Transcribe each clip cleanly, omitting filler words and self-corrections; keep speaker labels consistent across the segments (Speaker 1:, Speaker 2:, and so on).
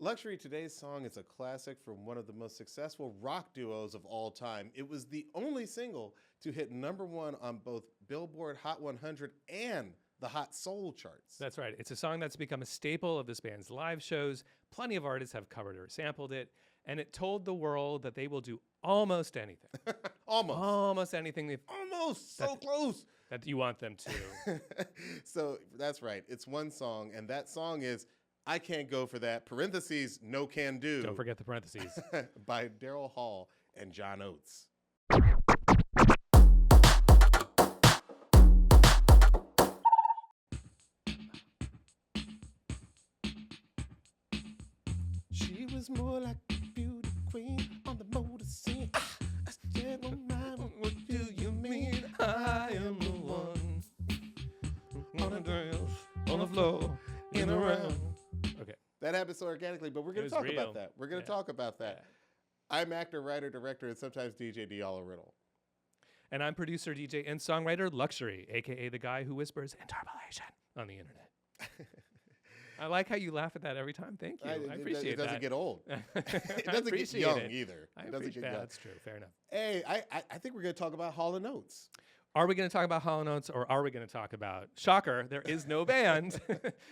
Speaker 1: Luxury, today's song is a classic from one of the most successful rock duos of all time. It was the only single to hit #1 on both Billboard Hot 100 and the Hot Soul charts.
Speaker 2: That's right. It's a song that's become a staple of this band's live shows. Plenty of artists have covered or sampled it, and it told the world that they will do almost anything. Almost anything.
Speaker 1: So close.
Speaker 2: That you want them to.
Speaker 1: So that's right. It's one song, and that song is I Can't Go For That, parentheses, No Can Do.
Speaker 2: Don't forget the parentheses.
Speaker 1: By Daryl Hall and John Oates. She was more like a beauty queen on the motor scene. I said, oh my, what do you mean? I am the one on the dance, on the floor, in a round.
Speaker 2: Okay.
Speaker 1: That happened so organically, but we're going to talk about that. We're going to talk about that. Yeah. I'm actor, writer, director, and sometimes DJ Diallo Riddle.
Speaker 2: And I'm producer, DJ, and songwriter Luxxury, a.k.a. the guy who whispers Interpolation on the internet. I like how you laugh at that every time. Thank you. I appreciate that.
Speaker 1: It doesn't get old. It doesn't get young either.
Speaker 2: It doesn't get young. That's true. Fair enough.
Speaker 1: Hey, I think we're going to talk about Hall and Oates.
Speaker 2: Are we going to talk about Hall and Oates, or are we going to talk about, shocker, there is no band.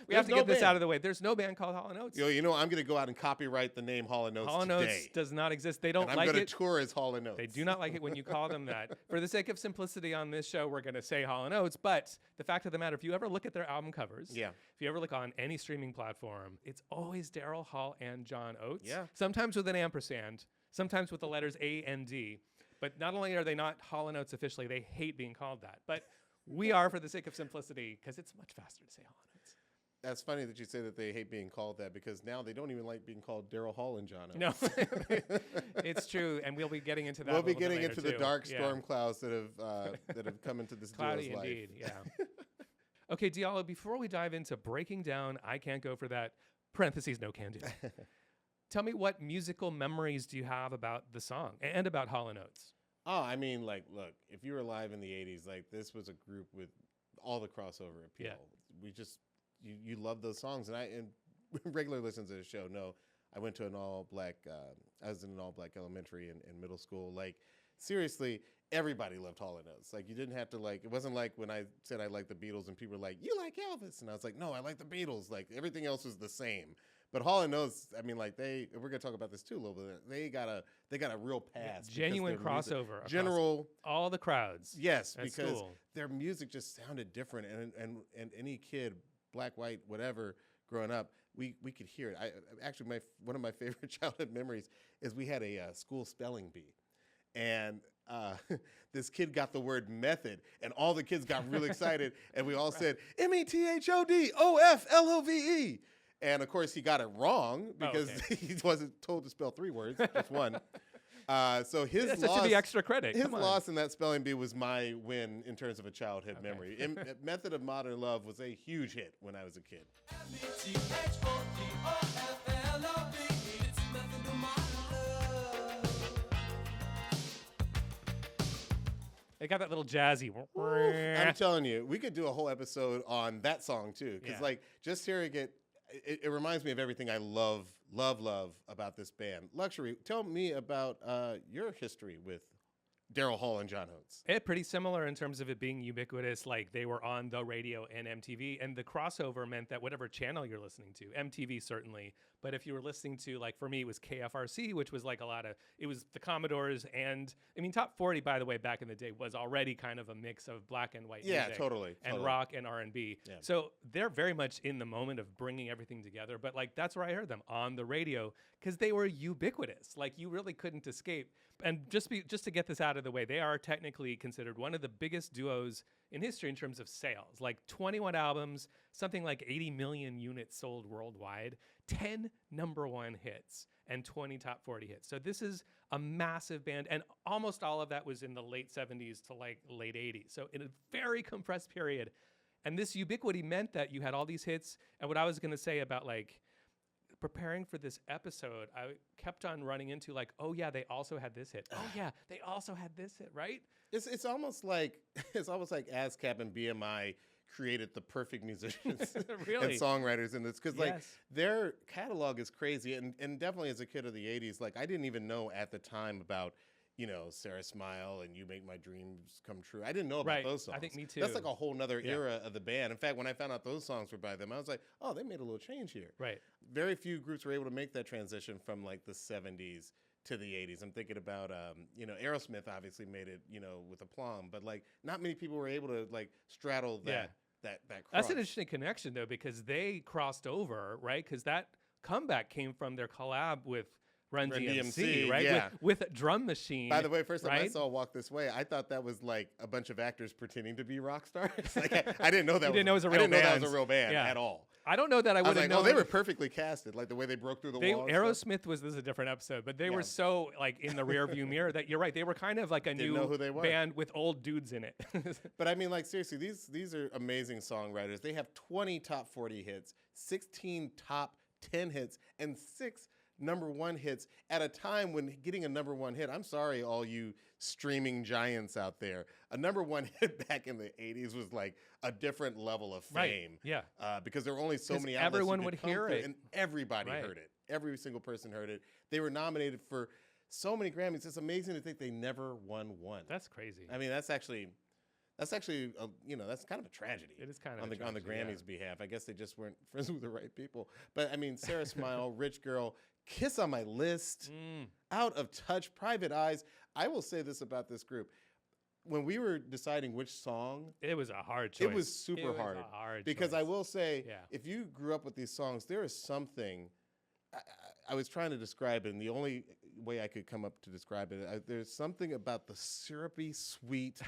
Speaker 2: We have to get this out of the way. There's no band called Hall and Oates.
Speaker 1: You know, I'm going to go out and copyright the name Hall and Oates
Speaker 2: Hall and Oates does not exist. They don't like it.
Speaker 1: I'm going to tour as Hall and Oates.
Speaker 2: They do not like it when you call them that. For the sake of simplicity on this show, we're going to say Hall and Oates. But the fact of the matter, if you ever look at their album covers, if you ever look on any streaming platform, it's always Daryl Hall and John Oates.
Speaker 1: Yeah.
Speaker 2: Sometimes with an ampersand, sometimes with the letters A and D. But not only are they not Hall and Oates officially, they hate being called that. But we are, for the sake of simplicity, because it's much faster to say Hall and Oates.
Speaker 1: That's funny that you say that they hate being called that, because now they don't even like being called Daryl Hall and John Oates.
Speaker 2: No, it's true, and we'll be getting into that.
Speaker 1: We'll be getting into the
Speaker 2: too.
Speaker 1: dark storm clouds that have come into this
Speaker 2: Cloudy
Speaker 1: duo's life.
Speaker 2: Indeed, yeah. Okay, Diallo, before we dive into breaking down I Can't Go For That, parentheses, no can do. Tell me, what musical memories do you have about the song and about Hall and Oates?
Speaker 1: Oh, I mean, like, look, if you were alive in the 80s, like, this was a group with all the crossover appeal.
Speaker 2: Yeah.
Speaker 1: We just, you love those songs. And regular listeners to the show know I went to an all-black, I was in an all-black elementary in middle school. Like, seriously, everybody loved Hall and Oates. Like, you didn't have to, like, it wasn't like when I said I liked the Beatles and people were like, you like Elvis? And I was like, no, I like the Beatles. Like, everything else was the same. But Hall and Oates, I mean, like, we're going to talk about this too a little bit. They got a real pass.
Speaker 2: Genuine crossover.
Speaker 1: General.
Speaker 2: All the crowds.
Speaker 1: Yes,
Speaker 2: That's
Speaker 1: because
Speaker 2: cool.
Speaker 1: Their music just sounded different. And any kid, black, white, whatever, growing up, we could hear it. Actually, one of my favorite childhood memories is we had a school spelling bee. And this kid got the word method, and all the kids got really excited, and we all said, METHODOFLOVE. And, of course, he got it wrong because he wasn't told to spell 3 words, just one. So his loss,
Speaker 2: should be extra credit.
Speaker 1: His loss in that spelling bee was my win in terms of a childhood memory. Method of Modern Love was a huge hit when I was a kid.
Speaker 2: It got that little jazzy.
Speaker 1: I'm telling you, we could do a whole episode on that song, too. Because, like, just hearing it reminds me of everything I love about this band. Luxury, tell me about your history with Daryl Hall and John Oates.
Speaker 2: Pretty similar in terms of it being ubiquitous. Like, they were on the radio and MTV, and the crossover meant that whatever channel you're listening to, MTV certainly, but if you were listening to, like, for me, it was KFRC, which was like it was the Commodores, and I mean, Top 40, by the way, back in the day was already kind of a mix of black and white music.
Speaker 1: Totally.
Speaker 2: And rock and R&B. Yeah. So they're very much in the moment of bringing everything together, but like, that's where I heard them, on the radio, because they were ubiquitous. Like, you really couldn't escape. And just to get this out of the way, they are technically considered one of the biggest duos in history in terms of sales. Like 21 albums, something like 80 million units sold worldwide, 10 #1 hits, and 20 top 40 hits. So this is a massive band, and almost all of that was in the late 70s to like late 80s. So in a very compressed period. And this ubiquity meant that you had all these hits. And what I was going to say about like preparing for this episode, I kept on running into like, oh yeah, they also had this hit. Oh yeah, they also had this hit, right?
Speaker 1: It's almost like ASCAP and BMI created the perfect musicians
Speaker 2: Really?
Speaker 1: and songwriters in this, because like
Speaker 2: Yes.
Speaker 1: their catalog is crazy, and definitely as a kid of the '80s, like I didn't even know at the time about Sarah Smile and You Make My Dreams Come True. I didn't know about
Speaker 2: Right.
Speaker 1: those songs.
Speaker 2: I think me too.
Speaker 1: That's like a whole nother
Speaker 2: Yeah.
Speaker 1: era of the band. In fact, when I found out those songs were by them, I was like, oh, they made a little change here.
Speaker 2: Right.
Speaker 1: Very few groups were able to make that transition from like the '70s to the '80s. I'm thinking about, Aerosmith obviously made it, with aplomb, but like not many people were able to like straddle that.
Speaker 2: Yeah.
Speaker 1: That
Speaker 2: That's
Speaker 1: cross.
Speaker 2: an interesting connection, though, because they crossed over, right? Because that comeback came from their collab with Run DMC, right?
Speaker 1: yeah.
Speaker 2: With a drum machine.
Speaker 1: By the way, first time I
Speaker 2: right?
Speaker 1: saw Walk This Way, I thought that was like a bunch of actors pretending to be rock stars. Like, I didn't know that.
Speaker 2: You didn't know it was a real
Speaker 1: I didn't know that
Speaker 2: band.
Speaker 1: was a real band
Speaker 2: Yeah.
Speaker 1: at all.
Speaker 2: I don't know that I
Speaker 1: I
Speaker 2: would
Speaker 1: was
Speaker 2: have
Speaker 1: like,
Speaker 2: known.
Speaker 1: they were perfectly casted, like the way they broke through the wall. and stuff.
Speaker 2: Aerosmith was, this is a different episode, but they were so like in the rear view mirror that you're right. They were kind of like a
Speaker 1: Didn't know who they
Speaker 2: new
Speaker 1: were.
Speaker 2: band with old dudes in it.
Speaker 1: But I mean, like seriously, these are amazing songwriters. They have 20 top 40 hits, 16 top 10 hits, and 6 #1 hits at a time when getting a #1 hit. I'm sorry, all you streaming giants out there. A #1 hit back in the '80s was like a different level of fame.
Speaker 2: Right. Yeah.
Speaker 1: Because there were only so
Speaker 2: 'Cause
Speaker 1: many outlets
Speaker 2: everyone
Speaker 1: you could
Speaker 2: would
Speaker 1: come
Speaker 2: hear
Speaker 1: through,
Speaker 2: it.
Speaker 1: and everybody
Speaker 2: Right.
Speaker 1: heard it. Every single person heard it. They were nominated for so many Grammys. It's amazing to think they never won one.
Speaker 2: That's crazy.
Speaker 1: I mean, that's actually, that's kind of a tragedy.
Speaker 2: It is kind of
Speaker 1: on
Speaker 2: a
Speaker 1: the
Speaker 2: tragedy, yeah.
Speaker 1: Grammys' behalf. I guess they just weren't friends with the right people. But I mean, Sarah Smile, Rich Girl, Kiss on My List, Out of Touch, Private Eyes. I will say this about this group. When we were deciding which song,
Speaker 2: It was a hard choice.
Speaker 1: it was super hard.
Speaker 2: A hard
Speaker 1: Because
Speaker 2: choice.
Speaker 1: I will say,
Speaker 2: Yeah.
Speaker 1: if you grew up with these songs, there is something. I was trying to describe it, and the only way I could come up to describe it, there's something about the syrupy, sweet,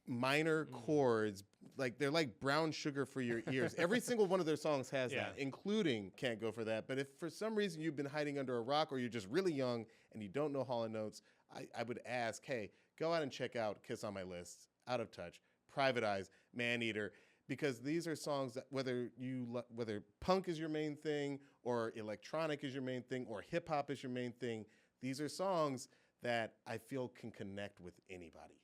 Speaker 1: minor chords, like they're like brown sugar for your ears. Every single one of their songs has
Speaker 2: Yeah.
Speaker 1: that, including Can't Go For That. But if for some reason you've been hiding under a rock, or you're just really young and you don't know Hall and Oates, I would ask, hey, go out and check out Kiss on My List, Out of Touch, Private Eyes, Maneater, because these are songs that whether punk is your main thing, or electronic is your main thing, or hip hop is your main thing, these are songs that I feel can connect with anybody.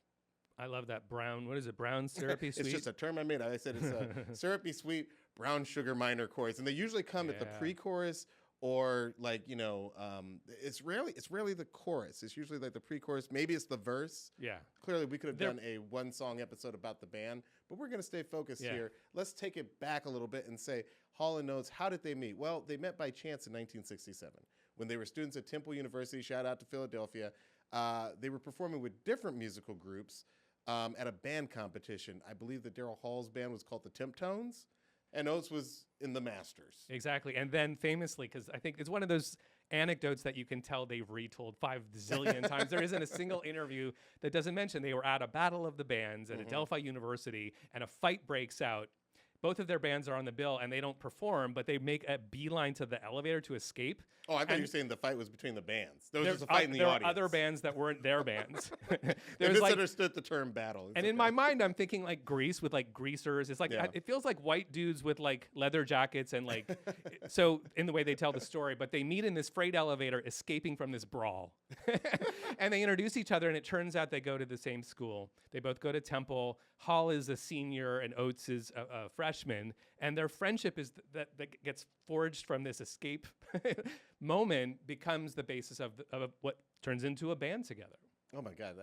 Speaker 2: I love that brown. What is it? Brown syrupy sweet.
Speaker 1: It's just a term I made. I said it's a syrupy sweet brown sugar minor chorus, and they usually come at the
Speaker 2: Yeah.
Speaker 1: pre-chorus, or like it's rarely the chorus. It's usually like the pre-chorus. Maybe it's the verse.
Speaker 2: Yeah.
Speaker 1: Clearly, we could have
Speaker 2: They're-
Speaker 1: done a one-song episode about the band, but we're going to stay focused
Speaker 2: Yeah.
Speaker 1: here. Let's take it back a little bit and say, Hall and Oates, how did they meet? Well, they met by chance in 1967 when they were students at Temple University. Shout out to Philadelphia. They were performing with different musical groups at a band competition. I believe the Daryl Hall's band was called the Temp Tones, and Oates was in the Masters.
Speaker 2: Exactly. And then famously, because I think it's one of those anecdotes that you can tell they've retold 5 zillion times. There isn't a single interview that doesn't mention they were at a battle of the bands at Adelphi University, and a fight breaks out. Both of their bands are on the bill, and they don't perform, but they make a beeline to the elevator to escape.
Speaker 1: Oh, I thought you were saying the fight was between the bands. There was just a fight in the
Speaker 2: there
Speaker 1: audience.
Speaker 2: were other bands that weren't their bands.
Speaker 1: They
Speaker 2: There's like,
Speaker 1: misunderstood the term battle. It's
Speaker 2: and in
Speaker 1: okay.
Speaker 2: my mind, I'm thinking like Grease with like greasers. It's like
Speaker 1: Yeah.
Speaker 2: it feels like white dudes with like leather jackets and like so in the way they tell the story. But they meet in this freight elevator, escaping from this brawl, and they introduce each other. And it turns out they go to the same school. They both go to Temple. Hall is a senior, and Oates is a freshman. And their friendship is that gets forged from this escape moment, becomes the basis of what turns into a band together.
Speaker 1: Oh my God,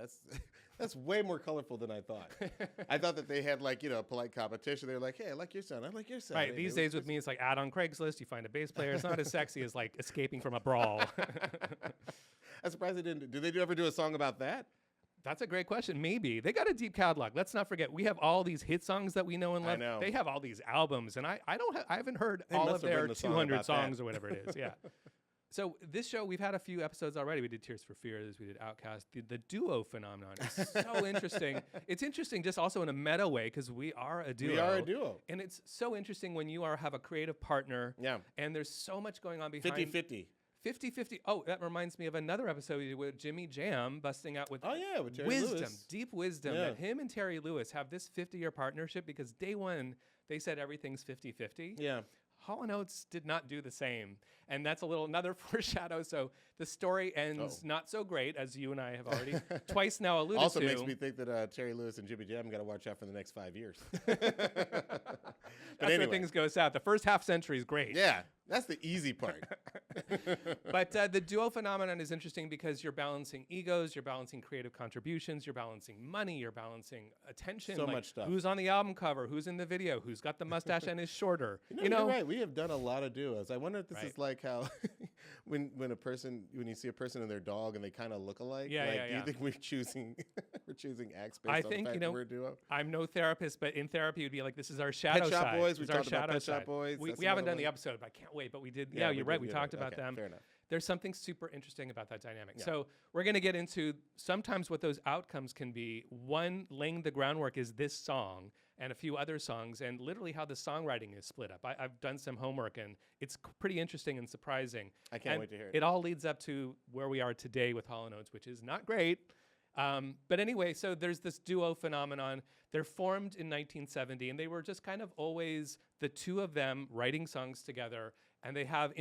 Speaker 1: that's way more colorful than I thought. I thought that they had like a polite competition. They were like, hey, I like your sound. I like your sound.
Speaker 2: Right.
Speaker 1: Hey,
Speaker 2: These
Speaker 1: they
Speaker 2: days with me, it's like ad on Craigslist. You find a bass player. It's not as sexy as like escaping from a brawl.
Speaker 1: I'm surprised they didn't. Did they ever do a song about that?
Speaker 2: That's a great question. Maybe. They got a deep catalog. Let's not forget, we have all these hit songs that we know and
Speaker 1: I
Speaker 2: love.
Speaker 1: know.
Speaker 2: They have all these albums, and I haven't heard
Speaker 1: They
Speaker 2: all
Speaker 1: must
Speaker 2: of
Speaker 1: have
Speaker 2: their
Speaker 1: written a song
Speaker 2: 200
Speaker 1: about
Speaker 2: songs
Speaker 1: that.
Speaker 2: or whatever it is. Yeah. So this show, we've had a few episodes already. We did Tears for Fears. We did Outcast. The duo phenomenon is so interesting. It's interesting just also in a meta way, because we are a duo.
Speaker 1: We are a duo.
Speaker 2: And it's so interesting when you have a creative partner.
Speaker 1: Yeah.
Speaker 2: And there's so much going on behind.
Speaker 1: 50-50.
Speaker 2: 50-50. Oh, that reminds me of another episode we did with Jimmy Jam busting out with
Speaker 1: Oh yeah, with Terry
Speaker 2: wisdom,
Speaker 1: Lewis.
Speaker 2: deep wisdom,
Speaker 1: Yeah.
Speaker 2: that him and Terry Lewis have this 50-year partnership, because day one, they said everything's 50-50.
Speaker 1: Yeah.
Speaker 2: Hall and Oates did not do the same. And that's another foreshadow. So the story ends not so great, as you and I have already twice now alluded
Speaker 1: also
Speaker 2: to.
Speaker 1: Makes me think that Terry Lewis and Jimmy Jam got to watch out for the next 5 years.
Speaker 2: That's where things go south. The first half century is great.
Speaker 1: Yeah, that's the easy part.
Speaker 2: But the duo phenomenon is interesting because you're balancing egos, you're balancing creative contributions, you're balancing money, you're balancing attention.
Speaker 1: So
Speaker 2: like
Speaker 1: much stuff.
Speaker 2: Who's on the album cover? Who's in the video? Who's got the mustache and is shorter?
Speaker 1: You're right. We have done a lot of duos. I wonder if this is like how when you see a person and their dog and they kind of look alike.
Speaker 2: Yeah,
Speaker 1: Do you think we're choosing acts based
Speaker 2: I
Speaker 1: on
Speaker 2: think,
Speaker 1: the fact that we're a duo?
Speaker 2: I'm no therapist, but in therapy, it would be like, this is our shadow
Speaker 1: Pet Shop
Speaker 2: side.
Speaker 1: Boys. We
Speaker 2: This is our
Speaker 1: talked about
Speaker 2: shadow
Speaker 1: Pet Shop
Speaker 2: side.
Speaker 1: Boys.
Speaker 2: We
Speaker 1: That's
Speaker 2: haven't
Speaker 1: another
Speaker 2: done the
Speaker 1: one.
Speaker 2: episode, but I can't wait. But we did.
Speaker 1: Yeah,
Speaker 2: You're right. We
Speaker 1: did
Speaker 2: talked
Speaker 1: it.
Speaker 2: about
Speaker 1: Okay,
Speaker 2: them.
Speaker 1: fair enough.
Speaker 2: There's something super interesting about that dynamic.
Speaker 1: Yeah.
Speaker 2: So we're going to get into sometimes what those outcomes can be. One, laying the groundwork is this song and a few other songs, and literally how the songwriting is split up. I've done some homework, and it's pretty interesting and surprising.
Speaker 1: I can't wait to hear it.
Speaker 2: It all leads up to where we are today with Hall and Oates, which is not great. But anyway, so there's this duo phenomenon. They're formed in 1970, and they were just kind of always the two of them writing songs together, and they have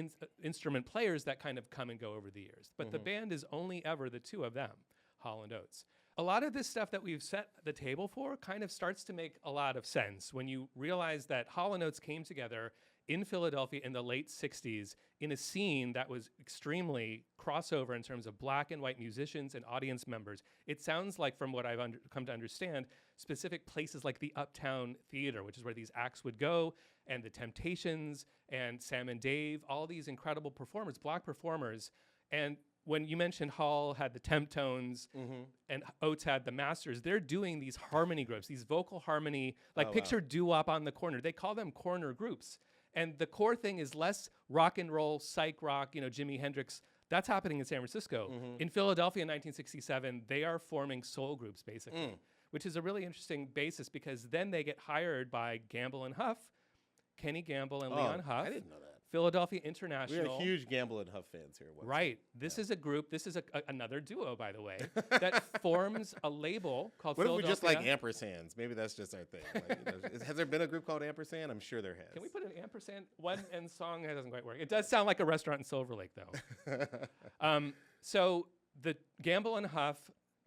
Speaker 2: instrument players that kind of come and go over the years. But the band is only ever the two of them, Hall and Oates. A lot of this stuff that we've set the table for kind of starts to make a lot of sense when you realize that Hall and Oates came together in Philadelphia in the late 60s in a scene that was extremely crossover in terms of black and white musicians and audience members. It sounds like, from what I've come to understand, specific places like the Uptown Theater, which is where these acts would go, and the Temptations and Sam and Dave, all these incredible performers, black performers. And when you mentioned Hall had the Temptones and Oates had the Masters, they're doing these harmony groups, these vocal harmony, like picture doo-wop on the corner. They call them corner groups. And the core thing is less rock and roll, psych rock, Jimi Hendrix. That's happening in San Francisco. In Philadelphia in 1967, they are forming soul groups, basically, which is a really interesting basis because then they get hired by Gamble and Huff, Kenny Gamble and Leon Huff.
Speaker 1: I didn't know that.
Speaker 2: Philadelphia International.
Speaker 1: We are huge Gamble and Huff fans here.
Speaker 2: Right. This is a group. This is another duo, by the way, that forms a label called
Speaker 1: What
Speaker 2: Philadelphia.
Speaker 1: if we just like ampersands? Maybe that's just our thing. Like, has there been a group called Ampersand? I'm sure there has.
Speaker 2: Can we put an ampersand one and song? That doesn't quite work. It does sound like a restaurant in Silver Lake, though. So the Gamble and Huff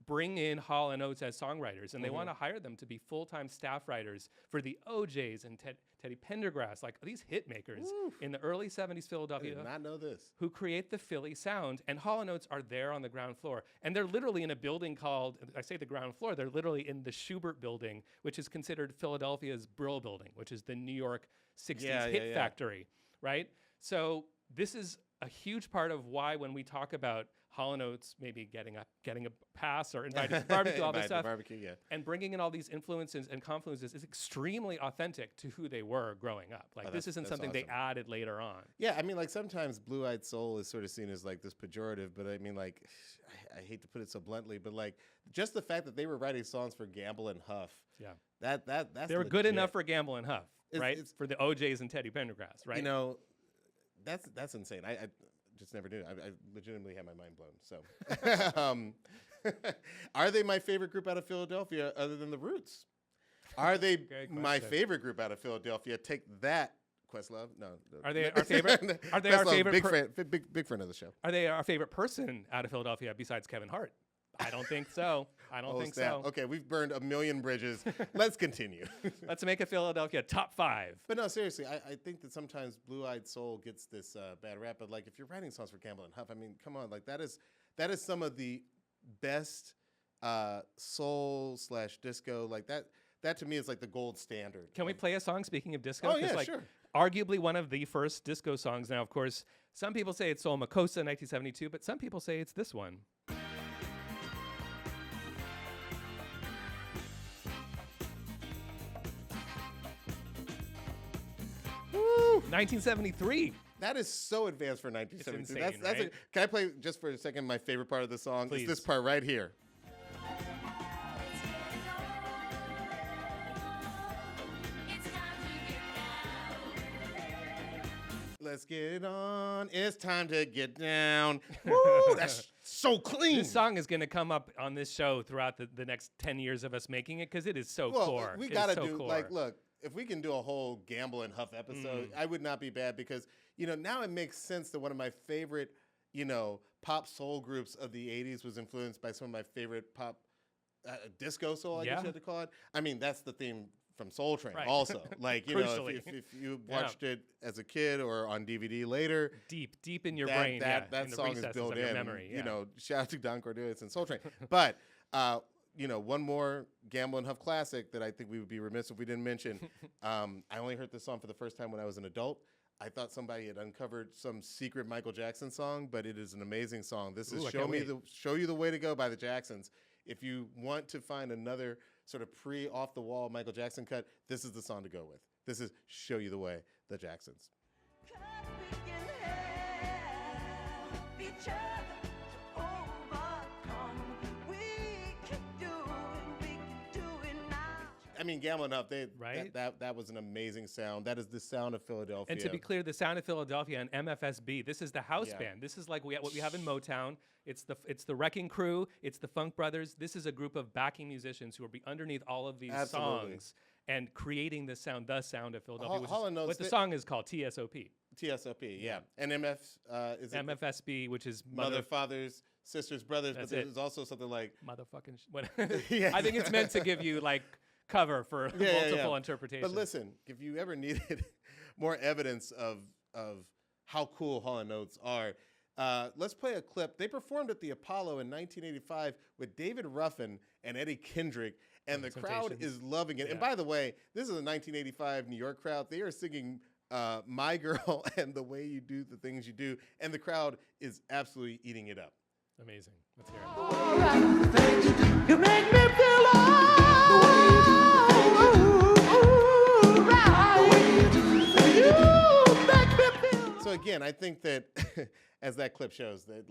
Speaker 2: bring in Hall and Oates as songwriters, and they want to hire them to be full-time staff writers for the OJs and Teddy Pendergrass, like these hit makers in the early 70s Philadelphia.
Speaker 1: I did not know this.
Speaker 2: Who create the Philly sound, and Hall and Oates are there on the ground floor. And they're literally in a building called, I say the ground floor, they're literally in the Schubert building, which is considered Philadelphia's Brill building, which is the New York 60s hit factory, right? So this is a huge part of why when we talk about Hall and Oates maybe getting a pass or invited to barbecue, all this stuff, and bringing in all these influences and confluences is extremely authentic to who they were growing up. Like this isn't something they added later on.
Speaker 1: Yeah, I mean, like sometimes blue-eyed soul is sort of seen as like this pejorative, but I mean, like, I hate to put it so bluntly, but like just the fact that they were writing songs for Gamble and Huff.
Speaker 2: Yeah,
Speaker 1: that's
Speaker 2: they were good enough for Gamble and Huff, right?
Speaker 1: It's,
Speaker 2: for the OJs and Teddy Pendergrass, right?
Speaker 1: That's insane. I just never knew. I legitimately had my mind blown. So, are they my favorite group out of Philadelphia other than the Roots? Are they my favorite group out of Philadelphia? Take that, Questlove. No.
Speaker 2: Are they our favorite? Are they our favorite?
Speaker 1: Big friend of the show.
Speaker 2: Are they our favorite person out of Philadelphia besides Kevin Hart? I don't think so. I don't think so.
Speaker 1: Okay, we've burned a million bridges. Let's continue.
Speaker 2: Let's make a Philadelphia top 5.
Speaker 1: But no, seriously, I think that sometimes blue-eyed soul gets this bad rap. But like, if you're writing songs for Gamble and Huff, I mean, come on, like that is some of the best soul/disco. Like that to me is like the gold standard.
Speaker 2: Can we play a song? Speaking of disco,
Speaker 1: oh yeah, sure.
Speaker 2: Arguably one of the first disco songs. Now, of course, some people say it's Soul Makossa 1972, but some people say it's this one. 1973.
Speaker 1: That is so advanced for 1973.
Speaker 2: It's insane, right?
Speaker 1: Can I play just for a second my favorite part of the song?
Speaker 2: Please.
Speaker 1: It's this part right here. Let's get it on. It's time to get down. Woo, that's so clean.
Speaker 2: This song is going to come up on this show throughout the next 10 years of us making it because it is so core.
Speaker 1: We got to do,
Speaker 2: core.
Speaker 1: like, look, if we can do a whole Gamble and Huff episode, I would not be bad because, now it makes sense that one of my favorite, pop soul groups of the 80s was influenced by some of my favorite pop disco soul, I guess you have to call it. I mean, that's the theme from Soul Train also. Like, if you watched it as a kid or on DVD later.
Speaker 2: Deep in your brain.
Speaker 1: That song is built in.
Speaker 2: Memory,
Speaker 1: shout out to Don Cornelius and Soul Train. But, one more Gamble and Huff classic that I think we would be remiss if we didn't mention. I only heard this song for the first time when I was an adult. I thought somebody had uncovered some secret Michael Jackson song, but it is an amazing song. This is Show You the Way to Go by the Jacksons. If you want to find another sort of off-the-wall Michael Jackson cut, this is the song to go with. This is Show You the Way, the Jacksons. I mean, Gamble and Huff, that was an amazing sound. That is the sound of Philadelphia.
Speaker 2: And to be clear, the sound of Philadelphia and MFSB, this is the house band. This is like what we have in Motown. It's the Wrecking Crew. It's the Funk Brothers. This is a group of backing musicians who will be underneath all of these songs and creating the sound of Philadelphia.
Speaker 1: Hall and Oates,
Speaker 2: what the song is called, TSOP.
Speaker 1: TSOP, yeah. And is
Speaker 2: MFSB, which is
Speaker 1: Mother, Fathers, Sisters, Brothers. But there's also something like
Speaker 2: motherfucking. I think it's meant to give you like cover for multiple interpretations.
Speaker 1: But listen, if you ever needed more evidence of how cool Hall and Oates are, let's play a clip. They performed at the Apollo in 1985 with David Ruffin and Eddie Kendrick, and the crowd is loving it. Yeah. And by the way, this is a 1985 New York crowd. They are singing My Girl and The Way You Do the Things You Do, and the crowd is absolutely eating it up.
Speaker 2: Amazing. Let's hear it.
Speaker 3: You make me feel
Speaker 1: So again, I think that as that clip shows that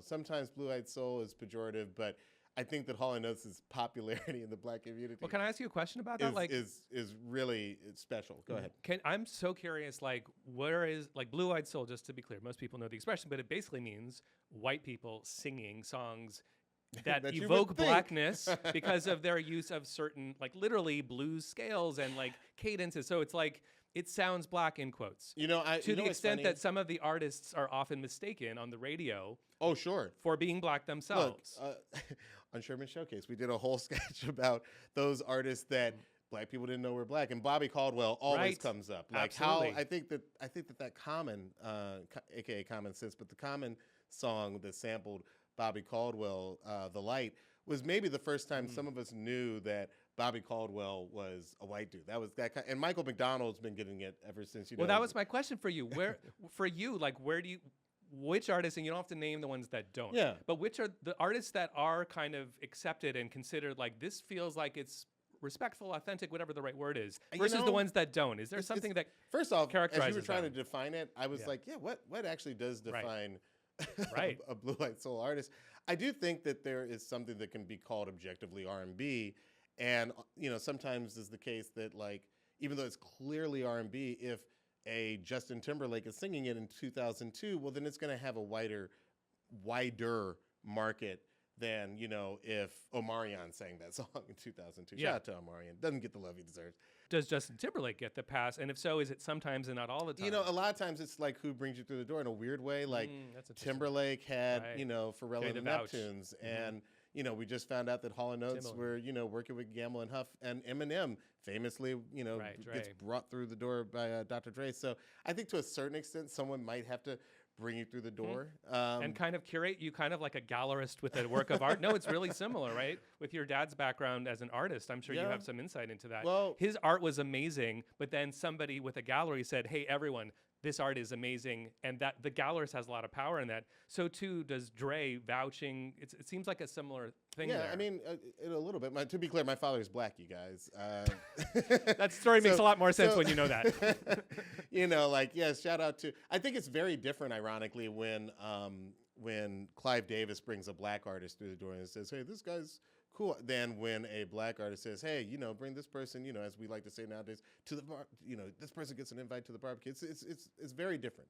Speaker 1: sometimes blue-eyed soul is pejorative, but I think that Hall and Oates' popularity in the Black community.
Speaker 2: Well, can I ask you a question about that?
Speaker 1: Is really special. Go ahead.
Speaker 2: I'm so curious. Where is blue-eyed soul? Just to be clear, most people know the expression, but it basically means white people singing songs that evoke blackness because of their use of certain, literally blues scales and cadences. So it's it sounds black in quotes. To the extent that some of the artists are often mistaken on the radio.
Speaker 1: Oh, sure.
Speaker 2: For being black themselves.
Speaker 1: Look, on Sherman Showcase, we did a whole sketch about those artists that black people didn't know were black, and Bobby Caldwell always comes up.
Speaker 2: Absolutely.
Speaker 1: How I think that Common, aka Common Sense, but the Common song that sampled Bobby Caldwell, "The Light," was maybe the first time some of us knew that Bobby Caldwell was a white dude. That was that kind, and Michael McDonald's been getting it ever since.
Speaker 2: Well, that was my question for you. Where do you? Which artists, and you don't have to name the ones that don't.
Speaker 1: Yeah.
Speaker 2: But which are the artists that are kind of accepted and considered this feels like it's respectful, authentic, whatever the right word is, versus the ones that don't? Is there something that
Speaker 1: first off,
Speaker 2: characterizes
Speaker 1: as you were trying
Speaker 2: them?
Speaker 1: to define it, I was what actually does define a blue-eyed soul artist? I do think that there is something that can be called objectively R&B, and sometimes is the case that even though it's clearly R&B, if a Justin Timberlake is singing it in 2002, well, then it's going to have a wider market than, if Omarion sang that song in 2002.
Speaker 2: Yeah.
Speaker 1: Shout out to Omarion. Doesn't get the love he deserves.
Speaker 2: Does Justin Timberlake get the pass? And if so, is it sometimes and not all the time?
Speaker 1: A lot of times it's who brings you through the door in a weird way. Timberlake had, Pharrell and the Neptunes. And, we just found out that Hall and Oates were, working with Gamble and Huff, and Eminem famously, gets brought through the door by Dr. Dre. So I think to a certain extent, someone might have to bring you through the door.
Speaker 2: And kind of curate you kind of like a gallerist with a work of art. No, it's really similar, right? With your dad's background as an artist, I'm sure you have some insight into that.
Speaker 1: Well,
Speaker 2: his art was amazing, but then somebody with a gallery said, hey, everyone, this art is amazing, and that the gallerist has a lot of power in that. So too does Dre vouching. It seems like a similar thing there.
Speaker 1: I mean, a little bit. To be clear, my father is black, you guys.
Speaker 2: That story makes a lot more sense when you know that.
Speaker 1: Shout out to. I think it's very different, ironically, when Clive Davis brings a black artist through the door and says, "Hey, this guy's cool," than when a black artist says, "Hey, bring this person, as we like to say nowadays, to the bar. This person gets an invite to the barbecue." It's very different.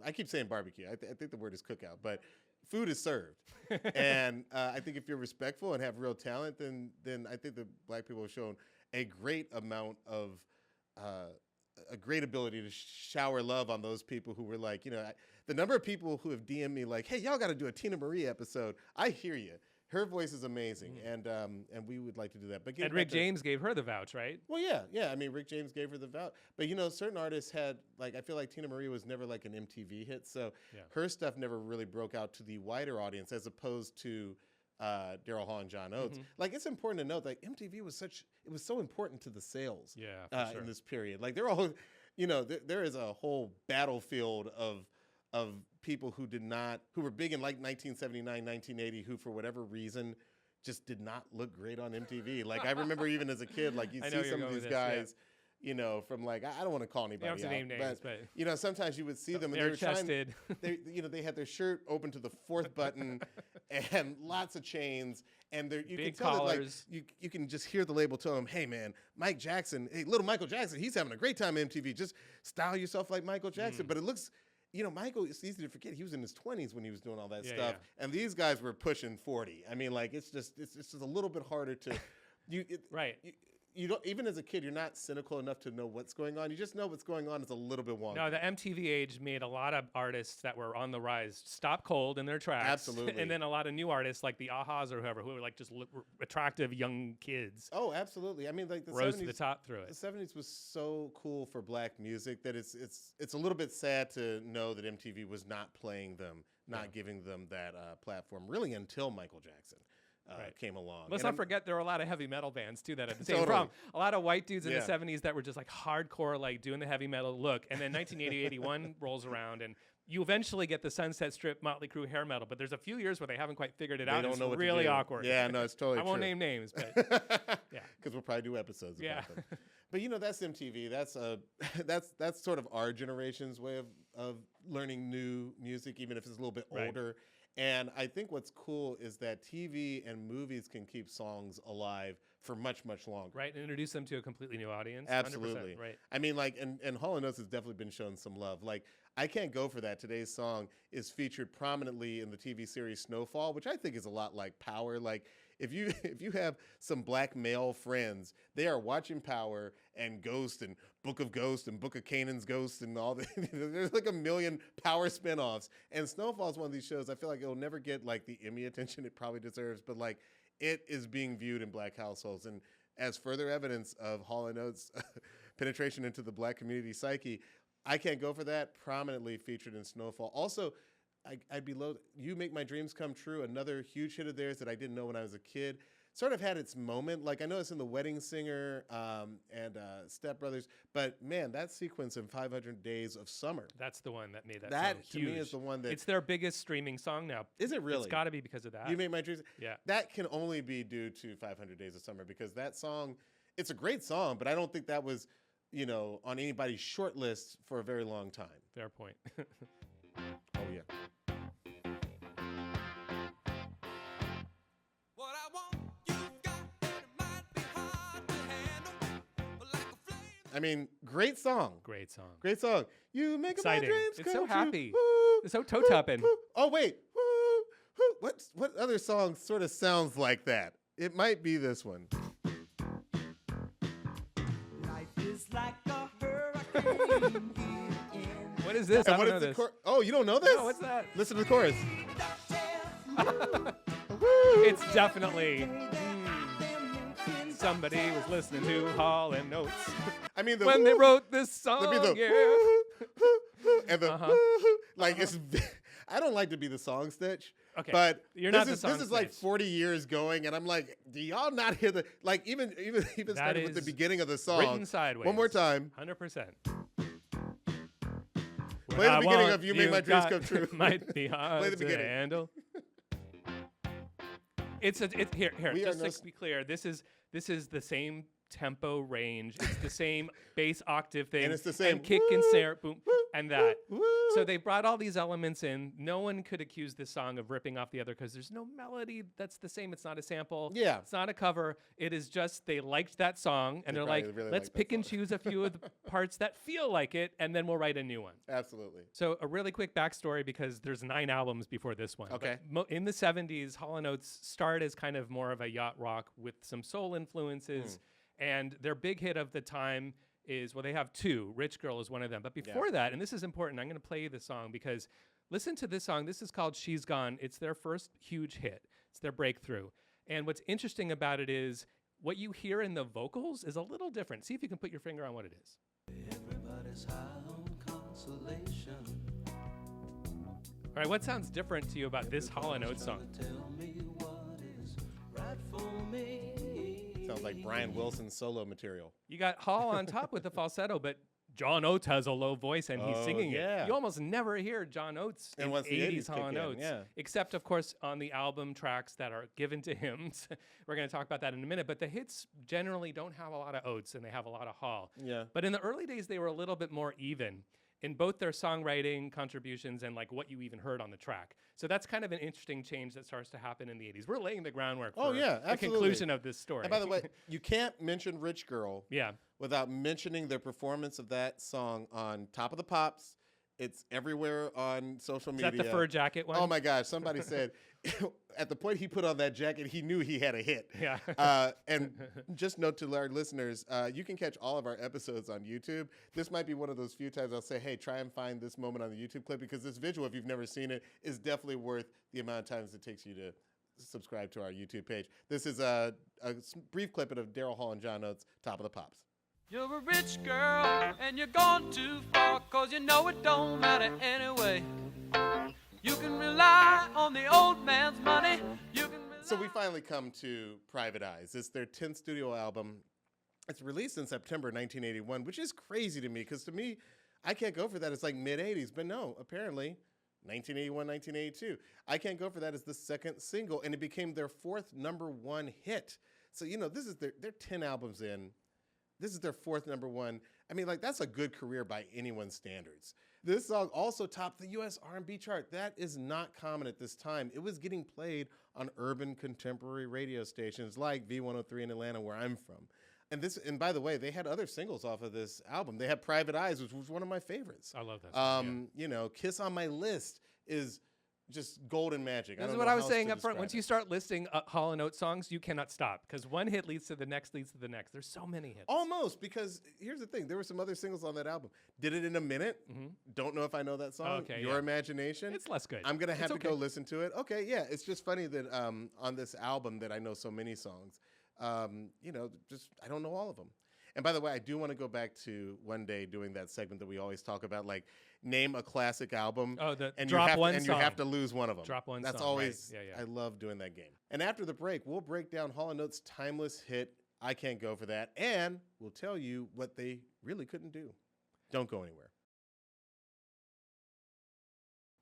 Speaker 1: I keep saying barbecue. I think the word is cookout, but food is served. And I think if you're respectful and have real talent, then I think the black people have shown a great amount of a great ability to shower love on those people who were like, the number of people who have DM'd me like, hey, y'all got to do a Tina Marie episode. I hear you. Her voice is amazing, and we would like to do that. But
Speaker 2: and Rick James gave her the vouch, right?
Speaker 1: Well, yeah. I mean, Rick James gave her the vouch. But, certain artists had, like, I feel like Tina Marie was never like an MTV hit. So her stuff never really broke out to the wider audience as opposed to Daryl Hall and John Oates. Like, it's important to note that MTV was so important to the sales
Speaker 2: sure.
Speaker 1: in this period. Like, they're all, there is a whole battlefield of people who were big in like 1979, 1980, who for whatever reason just did not look great on MTV. Like, I remember even as a kid, like, you see some of these guys, from like, I don't want to call anybody out,
Speaker 2: to name names, but
Speaker 1: sometimes you would see them and
Speaker 2: they're chested.
Speaker 1: They had their shirt open to the fourth button and lots of chains. And you
Speaker 2: Big
Speaker 1: can tell
Speaker 2: collars.
Speaker 1: that, like, you can just hear the label tell them, hey, man, little Michael Jackson, he's having a great time on MTV. Just style yourself like Michael Jackson. But it looks, Michael, it's easy to forget he was in his 20s when he was doing all that stuff. Yeah. And these guys were pushing 40. I mean, like, it's just a little bit harder to,
Speaker 2: right.
Speaker 1: You don't, even as a kid, you're not cynical enough to know what's going on. You just know what's going on is a little bit wonky.
Speaker 2: No, the MTV age made a lot of artists that were on the rise stop cold in their tracks.
Speaker 1: Absolutely.
Speaker 2: And then a lot of new artists like the Ahas or whoever, who were like just attractive young kids.
Speaker 1: Oh, absolutely. I mean, like,
Speaker 2: rose to the top through it.
Speaker 1: The 70s was so cool for black music that it's a little bit sad to know that MTV was not playing them, not giving them that platform really until Michael Jackson. Came along.
Speaker 2: Let's not forget there were a lot of heavy metal bands too that had the same problem. A lot of white dudes in the 70s that were just like hardcore, like doing the heavy metal look. And then 1980, 81 rolls around and you eventually get the Sunset Strip, Motley Crue hair metal, but there's a few years where they haven't quite figured it out.
Speaker 1: Don't know what
Speaker 2: really
Speaker 1: to do.
Speaker 2: awkward.
Speaker 1: Yeah, no, it's totally
Speaker 2: I
Speaker 1: true.
Speaker 2: won't name names, but
Speaker 1: because we'll probably do episodes about them. But that's MTV. That's sort of our generation's way of learning new music, even if it's a little bit older. And I think what's cool is that TV and movies can keep songs alive for much, much longer.
Speaker 2: Right, and introduce them to a completely new audience.
Speaker 1: Absolutely.
Speaker 2: 100%, right.
Speaker 1: I mean, like, and Hall and Oates has definitely been shown some love. Like, I Can't Go For That, today's song, is featured prominently in the TV series Snowfall, which I think is a lot like Power. Like, if you have some black male friends, they are watching Power and Ghost and Book of Ghost and Book of Canaan's Ghost and all the there's like a million Power spinoffs. And Snowfall is one of these shows I feel like it'll never get like the Emmy attention it probably deserves, but like it is being viewed in black households. And as further evidence of Hall and Oates' penetration into the black community psyche, I Can't Go For That prominently featured in Snowfall. Also, I'd be low. You Make My Dreams Come True, another huge hit of theirs that I didn't know when I was a kid. Sort of had its moment. Like, I know it's in The Wedding Singer and Step Brothers, but man, that sequence in 500 Days of Summer.
Speaker 2: That's the one that made that
Speaker 1: That
Speaker 2: song
Speaker 1: to
Speaker 2: huge.
Speaker 1: me is the one that
Speaker 2: it's their biggest streaming song now.
Speaker 1: Is it really?
Speaker 2: It's got to be because of that.
Speaker 1: You Make My Dreams.
Speaker 2: Yeah.
Speaker 1: That can only be due to 500 Days of Summer because that song, it's a great song, but I don't think that was, on anybody's short list for a very long time.
Speaker 2: Fair point.
Speaker 1: Oh yeah. I mean, great song.
Speaker 2: Great song.
Speaker 1: Great song. You make my
Speaker 2: Exciting.
Speaker 1: dreams
Speaker 2: It's
Speaker 1: come
Speaker 2: so
Speaker 1: true.
Speaker 2: happy.
Speaker 1: Woo,
Speaker 2: It's so toe-tapping.
Speaker 1: woo. Oh, wait. Woo, woo. What other song sort of sounds like that? It might be this one.
Speaker 3: Life is like a hurricane.
Speaker 2: What is this?
Speaker 1: And
Speaker 2: I
Speaker 1: what
Speaker 2: don't
Speaker 1: is
Speaker 2: know
Speaker 1: the
Speaker 2: this.
Speaker 1: Oh, you don't know this?
Speaker 2: No, what's that?
Speaker 1: Listen to the chorus.
Speaker 2: It's definitely somebody was listening to Hall and Oates
Speaker 1: I mean,
Speaker 2: when they wrote this song.
Speaker 1: the and the
Speaker 2: Uh-huh.
Speaker 1: like it's. I don't like to be the song snitch.
Speaker 2: Okay,
Speaker 1: but
Speaker 2: you're
Speaker 1: this
Speaker 2: not the
Speaker 1: is
Speaker 2: song
Speaker 1: this is like
Speaker 2: snitch.
Speaker 1: 40 years going, and I'm like, do y'all not hear the even starting with the
Speaker 2: is
Speaker 1: beginning of the song?
Speaker 2: written sideways.
Speaker 1: One more time.
Speaker 2: 100%.
Speaker 1: Play the beginning of You Make My Dreams Come True.
Speaker 2: Might be hard
Speaker 1: Play the
Speaker 2: to
Speaker 1: beginning.
Speaker 2: handle. It's here.
Speaker 1: We are
Speaker 2: Just
Speaker 1: no
Speaker 2: to be clear, this is the same tempo range. It's the same bass octave thing,
Speaker 1: And it's the same
Speaker 2: kick and snare, boom, and that.
Speaker 1: Woo.
Speaker 2: So they brought all these elements in. No one could accuse this song of ripping off the other because there's no melody that's the same. It's not a sample.
Speaker 1: Yeah.
Speaker 2: It's not a cover. It is just they liked that song and
Speaker 1: They
Speaker 2: they're
Speaker 1: probably
Speaker 2: like,
Speaker 1: really
Speaker 2: let's
Speaker 1: liked that
Speaker 2: pick and
Speaker 1: song."
Speaker 2: choose a few of the parts that feel like it, and then we'll write a new one.
Speaker 1: Absolutely.
Speaker 2: So a really quick backstory because there's 9 albums before this one.
Speaker 1: Okay.
Speaker 2: But in the 70s, Hall and Oates started as kind of more of a yacht rock with some soul influences. And their big hit of the time is, well, they have two. Rich Girl is one of them. But before that, and this is important, I'm going to play you the song because listen to this song. This is called She's Gone. It's their first huge hit. It's their breakthrough. And what's interesting about it is what you hear in the vocals is a little different. See if you can put your finger on what it is.
Speaker 3: Everybody's high on consolation.
Speaker 2: All right, what sounds different to you about this Hall and Oates song?
Speaker 3: Tell me what is right for me.
Speaker 1: Sounds like Brian Wilson's solo material.
Speaker 2: You got Hall on top with the falsetto, but John Oates has a low voice and he's singing it. You almost never hear John Oates in
Speaker 1: once the
Speaker 2: 80s
Speaker 1: 80s
Speaker 2: Hall and
Speaker 1: kick in,
Speaker 2: Oates,
Speaker 1: yeah.
Speaker 2: except, of course, on the album tracks that are given to him. We're going to talk about that in a minute. But the hits generally don't have a lot of Oates and they have a lot of Hall.
Speaker 1: Yeah.
Speaker 2: But in the early days, they were a little bit more even in both their songwriting contributions and like what you even heard on the track. So that's kind of an interesting change that starts to happen in the 80s. We're laying the groundwork for the conclusion of this story.
Speaker 1: And by the way, you can't mention Rich Girl
Speaker 2: yeah.
Speaker 1: without mentioning the performance of that song on Top of the Pops. It's everywhere on social media.
Speaker 2: Is that the fur jacket one?
Speaker 1: Oh my gosh. Somebody said at the point he put on that jacket, he knew he had a hit.
Speaker 2: Yeah.
Speaker 1: And just note to our listeners, you can catch all of our episodes on YouTube. This might be one of those few times I'll say, hey, try and find this moment on the YouTube clip because this visual, if you've never seen it, is definitely worth the amount of times it takes you to subscribe to our YouTube page. This is a brief clip of Daryl Hall and John Oates, Top of the Pops.
Speaker 3: You're a rich girl and you're gone too far, 'cause you know it don't matter anyway. You can rely on the old man's money. You can rely.
Speaker 1: So we finally come to Private Eyes. It's their 10th studio album. It's released in September 1981, which is crazy to me because to me, I Can't Go For That is like mid-'80s. But no, apparently 1981, 1982. I Can't Go For That is the second single, and it became their fourth #1 hit. So, you know, this is they're 10 albums in. This is their fourth #1. I mean, like, that's a good career by anyone's standards. This song also topped the U.S. R&B chart. That is not common at this time. It was getting played on urban contemporary radio stations like V103 in Atlanta, where I'm from. And by the way, they had other singles off of this album. They had Private Eyes, which was one of my favorites.
Speaker 2: I love that song,
Speaker 1: You know, Kiss on My List is just golden magic.
Speaker 2: This is what I was saying up front. Once you start listing Hall and Oates songs, you cannot stop because one hit leads to the next, leads to the next. There's so many hits.
Speaker 1: Almost, because here's the thing. There were some other singles on that album. Did It in a Minute. Don't know if I know that song.
Speaker 2: Okay,
Speaker 1: Your Imagination.
Speaker 2: It's less good.
Speaker 1: I'm going to have to
Speaker 2: okay.
Speaker 1: go listen to it. Okay, yeah. It's just funny that on this album that I know so many songs. You know, just I don't know all of them. And by the way, I do want to go back to one day doing that segment that we always talk about, like name a classic album.
Speaker 2: Oh,
Speaker 1: and
Speaker 2: drop
Speaker 1: you have,
Speaker 2: one
Speaker 1: and
Speaker 2: song.
Speaker 1: you have to lose one of them.
Speaker 2: Drop one
Speaker 1: That's
Speaker 2: song.
Speaker 1: always,
Speaker 2: right. Yeah.
Speaker 1: I love doing that game. And after the break, we'll break down Hall & Oates' timeless hit, I Can't Go For That, and we'll tell you what they really couldn't do. Don't go anywhere.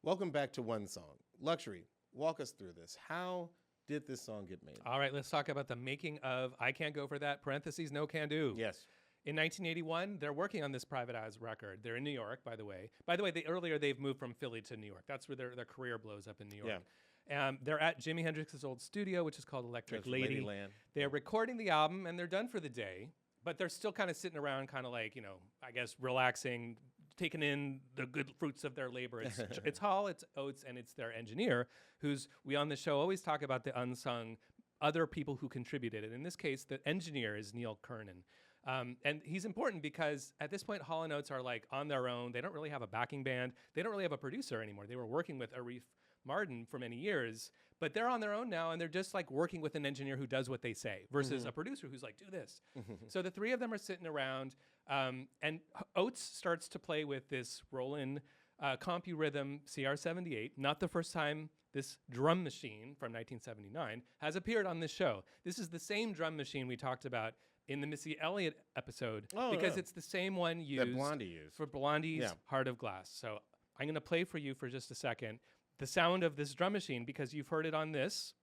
Speaker 1: Welcome back to One Song. Luxury, walk us through this. How did this song get made?
Speaker 2: All right, let's talk about the making of I Can't Go For That, parentheses, No Can Do.
Speaker 1: Yes.
Speaker 2: In 1981, they're working on this Private Eyes record. They're in New York, by the way. They've moved from Philly to New York. That's where their career blows up in New York. Yeah. They're at Jimi Hendrix's old studio, which is called Electric Lady.
Speaker 1: Ladyland.
Speaker 2: They're recording the album, and they're done for the day. But they're still kind of sitting around, kind of like, you know, I guess relaxing, taking in the good fruits of their labor. It's Hall, it's Oates, and it's their engineer, who's, we on the show always talk about the unsung other people who contributed. And in this case, the engineer is Neil Kernan. And he's important because at this point, Hall & Oates are like on their own. They don't really have a backing band. They don't really have a producer anymore. They were working with Arif Mardin for many years, but they're on their own now, and they're just like working with an engineer who does what they say versus a producer who's like, do this. So the three of them are sitting around, and Oates starts to play with this Roland CompuRhythm CR78, not the first time this drum machine from 1979 has appeared on this show. This is the same drum machine we talked about in the Missy Elliott episode because it's the same one used
Speaker 1: that Blondie used
Speaker 2: for Blondie's Heart of Glass. So I'm going to play for you for just a second the sound of this drum machine because you've heard it on this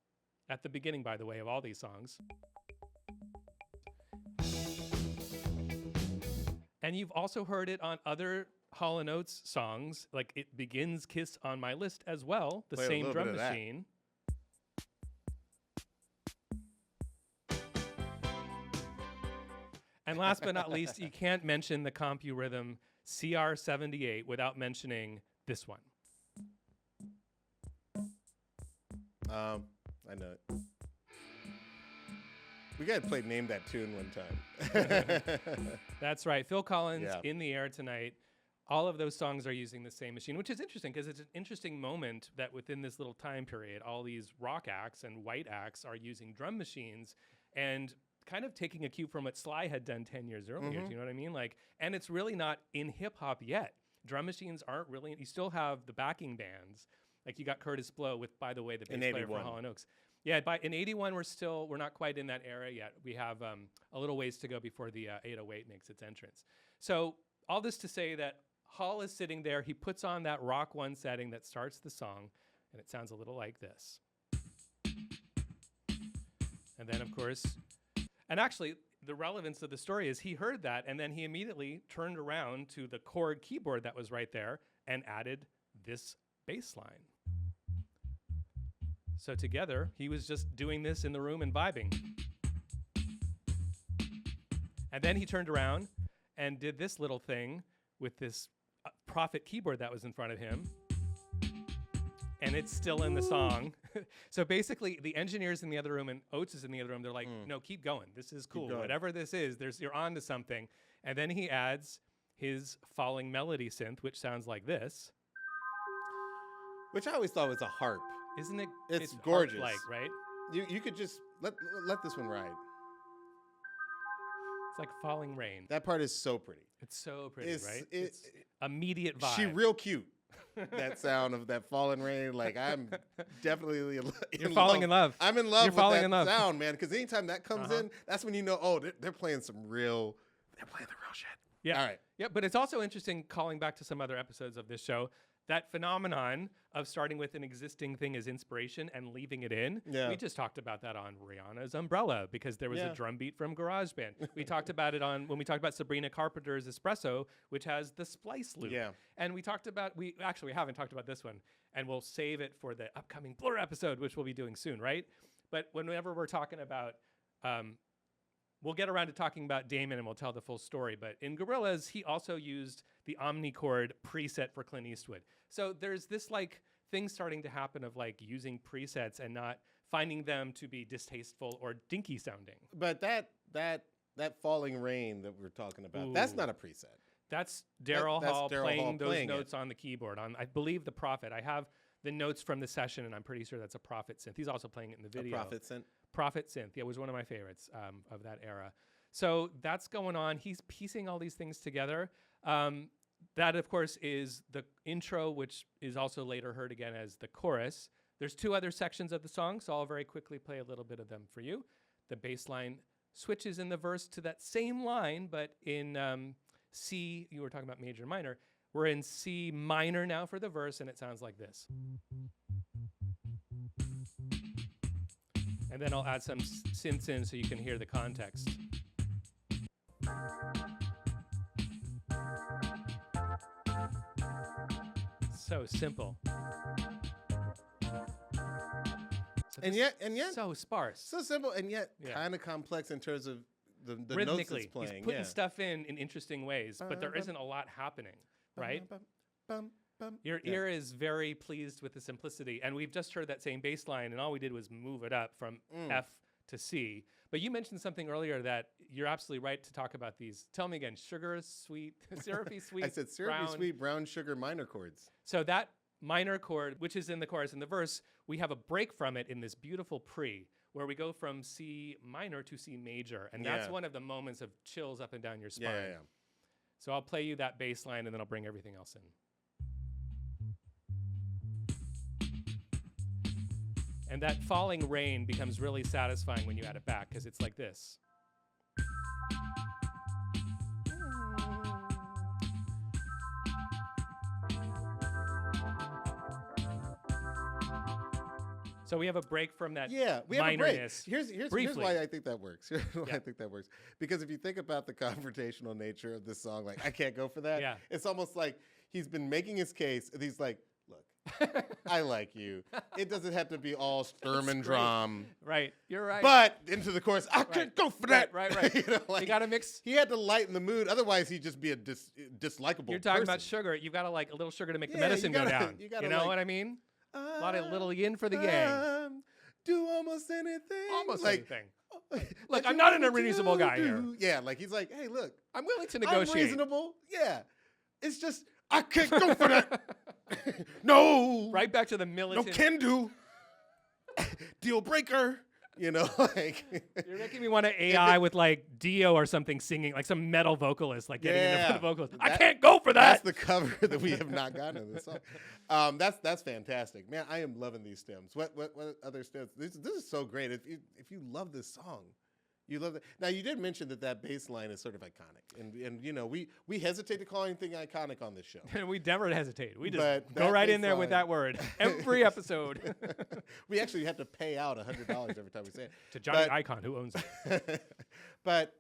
Speaker 2: at the beginning, by the way, of all these songs. And you've also heard it on other Hall & Oates songs, like It Begins Kiss on My List as well, the same drum machine. And last but not least, you can't mention the CompuRhythm CR78 without mentioning this one.
Speaker 1: I know it. We got to play Name That Tune one time.
Speaker 2: That's right. Phil Collins,
Speaker 1: Yeah.
Speaker 2: In the Air Tonight. All of those songs are using the same machine, which is interesting because it's an interesting moment that within this little time period, all these rock acts and white acts are using drum machines and kind of taking a cue from what Sly had done 10 years earlier. Do you know what I mean? Like, and it's really not in hip hop yet. Drum machines aren't really, you still have the backing bands. Like you got Curtis Blow with, by the way, the bass player for Hall and Oates. Yeah, in 81, we're not quite in that era yet. We have a little ways to go before the 808 makes its entrance. So all this to say that Hall is sitting there. He puts on that rock one setting that starts the song, and it sounds a little like this. And then, of course, and actually, the relevance of the story is he heard that, and then he immediately turned around to the chord keyboard that was right there and added this bass line. So together, he was just doing this in the room and vibing. And then he turned around and did this little thing with this Prophet keyboard that was in front of him. And it's still in the song. So basically, the engineers in the other room and Oates is in the other room. They're like, no, keep going. This is cool. Whatever this is, you're on to something. And then he adds his falling melody synth, which sounds like this.
Speaker 1: Which I always thought was a harp.
Speaker 2: Isn't it?
Speaker 1: It's gorgeous.
Speaker 2: Harp-like, right?
Speaker 1: You could just let this one ride.
Speaker 2: It's like falling rain.
Speaker 1: That part is so pretty.
Speaker 2: It's so pretty, right?
Speaker 1: It's
Speaker 2: immediate vibe.
Speaker 1: She real cute. That sound of that falling rain, like I'm definitely
Speaker 2: You're falling in love.
Speaker 1: I'm in love
Speaker 2: You're
Speaker 1: with
Speaker 2: falling
Speaker 1: that
Speaker 2: in love.
Speaker 1: sound, man. Because anytime that comes in, that's when you know, oh, they're playing the real shit.
Speaker 2: Yeah.
Speaker 1: All right.
Speaker 2: Yeah, but it's also interesting calling back to some other episodes of this show, that phenomenon of starting with an existing thing as inspiration and leaving it in.
Speaker 1: Yeah.
Speaker 2: We just talked about that on Rihanna's Umbrella because there was a drum beat from GarageBand. We talked about it when we talked about Sabrina Carpenter's Espresso, which has the splice loop.
Speaker 1: Yeah.
Speaker 2: And we haven't talked about this one, and we'll save it for the upcoming Blur episode, which we'll be doing soon, right? But whenever we're talking about we'll get around to talking about Damon and we'll tell the full story. But in Gorillaz, he also used the Omnichord preset for Clint Eastwood. So there's this like thing starting to happen of like using presets and not finding them to be distasteful or dinky sounding.
Speaker 1: But that falling rain that we're talking about, that's not a preset.
Speaker 2: That's Daryl Hall
Speaker 1: Daryl
Speaker 2: playing
Speaker 1: Hall
Speaker 2: those
Speaker 1: playing
Speaker 2: notes on the keyboard on, I believe, the Prophet. I have the notes from the session, and I'm pretty sure that's a Prophet synth. He's also playing it in the video.
Speaker 1: A Prophet synth?
Speaker 2: Prophet synth. Yeah, it was one of my favorites of that era. So that's going on. He's piecing all these things together. That, of course, is the intro, which is also later heard again as the chorus. There's two other sections of the song, so I'll very quickly play a little bit of them for you. The bass line switches in the verse to that same line, but in C, you were talking about major and minor. We're in C minor now for the verse, and it sounds like this. And then I'll add some synths in so you can hear the context. So simple. So
Speaker 1: And yet,
Speaker 2: so sparse.
Speaker 1: so simple, and yet kind of complex in terms of the notes
Speaker 2: Rhythmically,
Speaker 1: it's playing.
Speaker 2: he's putting stuff in interesting ways, but there isn't a lot happening, right? Your ear is very pleased with the simplicity, and we've just heard that same bass line, and all we did was move it up from F to C. But you mentioned something earlier that you're absolutely right to talk about these. Tell me again, sugar, sweet, syrupy, sweet,
Speaker 1: I said syrupy,
Speaker 2: brown.
Speaker 1: sweet, brown sugar minor chords.
Speaker 2: So that minor chord, which is in the chorus and the verse, we have a break from it in this beautiful pre, where we go from C minor to C major, and that's one of the moments of chills up and down your spine.
Speaker 1: Yeah.
Speaker 2: So I'll play you that bass line, and then I'll bring everything else in. And that falling rain becomes really satisfying when you add it back, because it's like this. So we have a break from that
Speaker 1: we have a break.
Speaker 2: minorness.
Speaker 1: Here's why I think that works. Here's why I think that works. Because if you think about the confrontational nature of this song, like I can't go for that.
Speaker 2: Yeah.
Speaker 1: It's almost like he's been making his case, and he's like, look, I like you. It doesn't have to be all sturm and drum.
Speaker 2: Right, you're right.
Speaker 1: But into the chorus, I can't go for that.
Speaker 2: Right.
Speaker 1: You know, like,
Speaker 2: you got to mix.
Speaker 1: He had to lighten the mood. Otherwise, he'd just be a dislikable
Speaker 2: You're talking
Speaker 1: person.
Speaker 2: about sugar. You've got to like a little sugar to make the
Speaker 1: Yeah,
Speaker 2: medicine go down.
Speaker 1: you gotta
Speaker 2: know
Speaker 1: like,
Speaker 2: what I mean? A lot of little yin for the yang.
Speaker 1: Do almost anything.
Speaker 2: Almost
Speaker 1: like,
Speaker 2: anything. Look, I'm not an unreasonable guy here.
Speaker 1: Yeah, like he's like, hey, look,
Speaker 2: I'm willing to
Speaker 1: I'm
Speaker 2: negotiate.
Speaker 1: reasonable. Yeah, it's just I can't go for that. No,
Speaker 2: Right back to the
Speaker 1: no
Speaker 2: militant.
Speaker 1: can do. Deal breaker. You know, like
Speaker 2: You're making me want to AI with like Dio or something singing, like some metal vocalist, like getting into the vocals. I can't go for that.
Speaker 1: That's the cover that we have not gotten in this song. That's fantastic, man. I am loving these stems. What other stems? This is so great. If you love this song, you love it. Now you did mention that bass line is sort of iconic, and you know we hesitate to call anything iconic on this show.
Speaker 2: And we never hesitate. We just
Speaker 1: But
Speaker 2: go
Speaker 1: that
Speaker 2: right
Speaker 1: bass
Speaker 2: in there with
Speaker 1: line-
Speaker 2: that word every episode.
Speaker 1: We actually have to pay out $100 every time we say it.
Speaker 2: To Johnny
Speaker 1: But-
Speaker 2: Icon, who owns it.
Speaker 1: But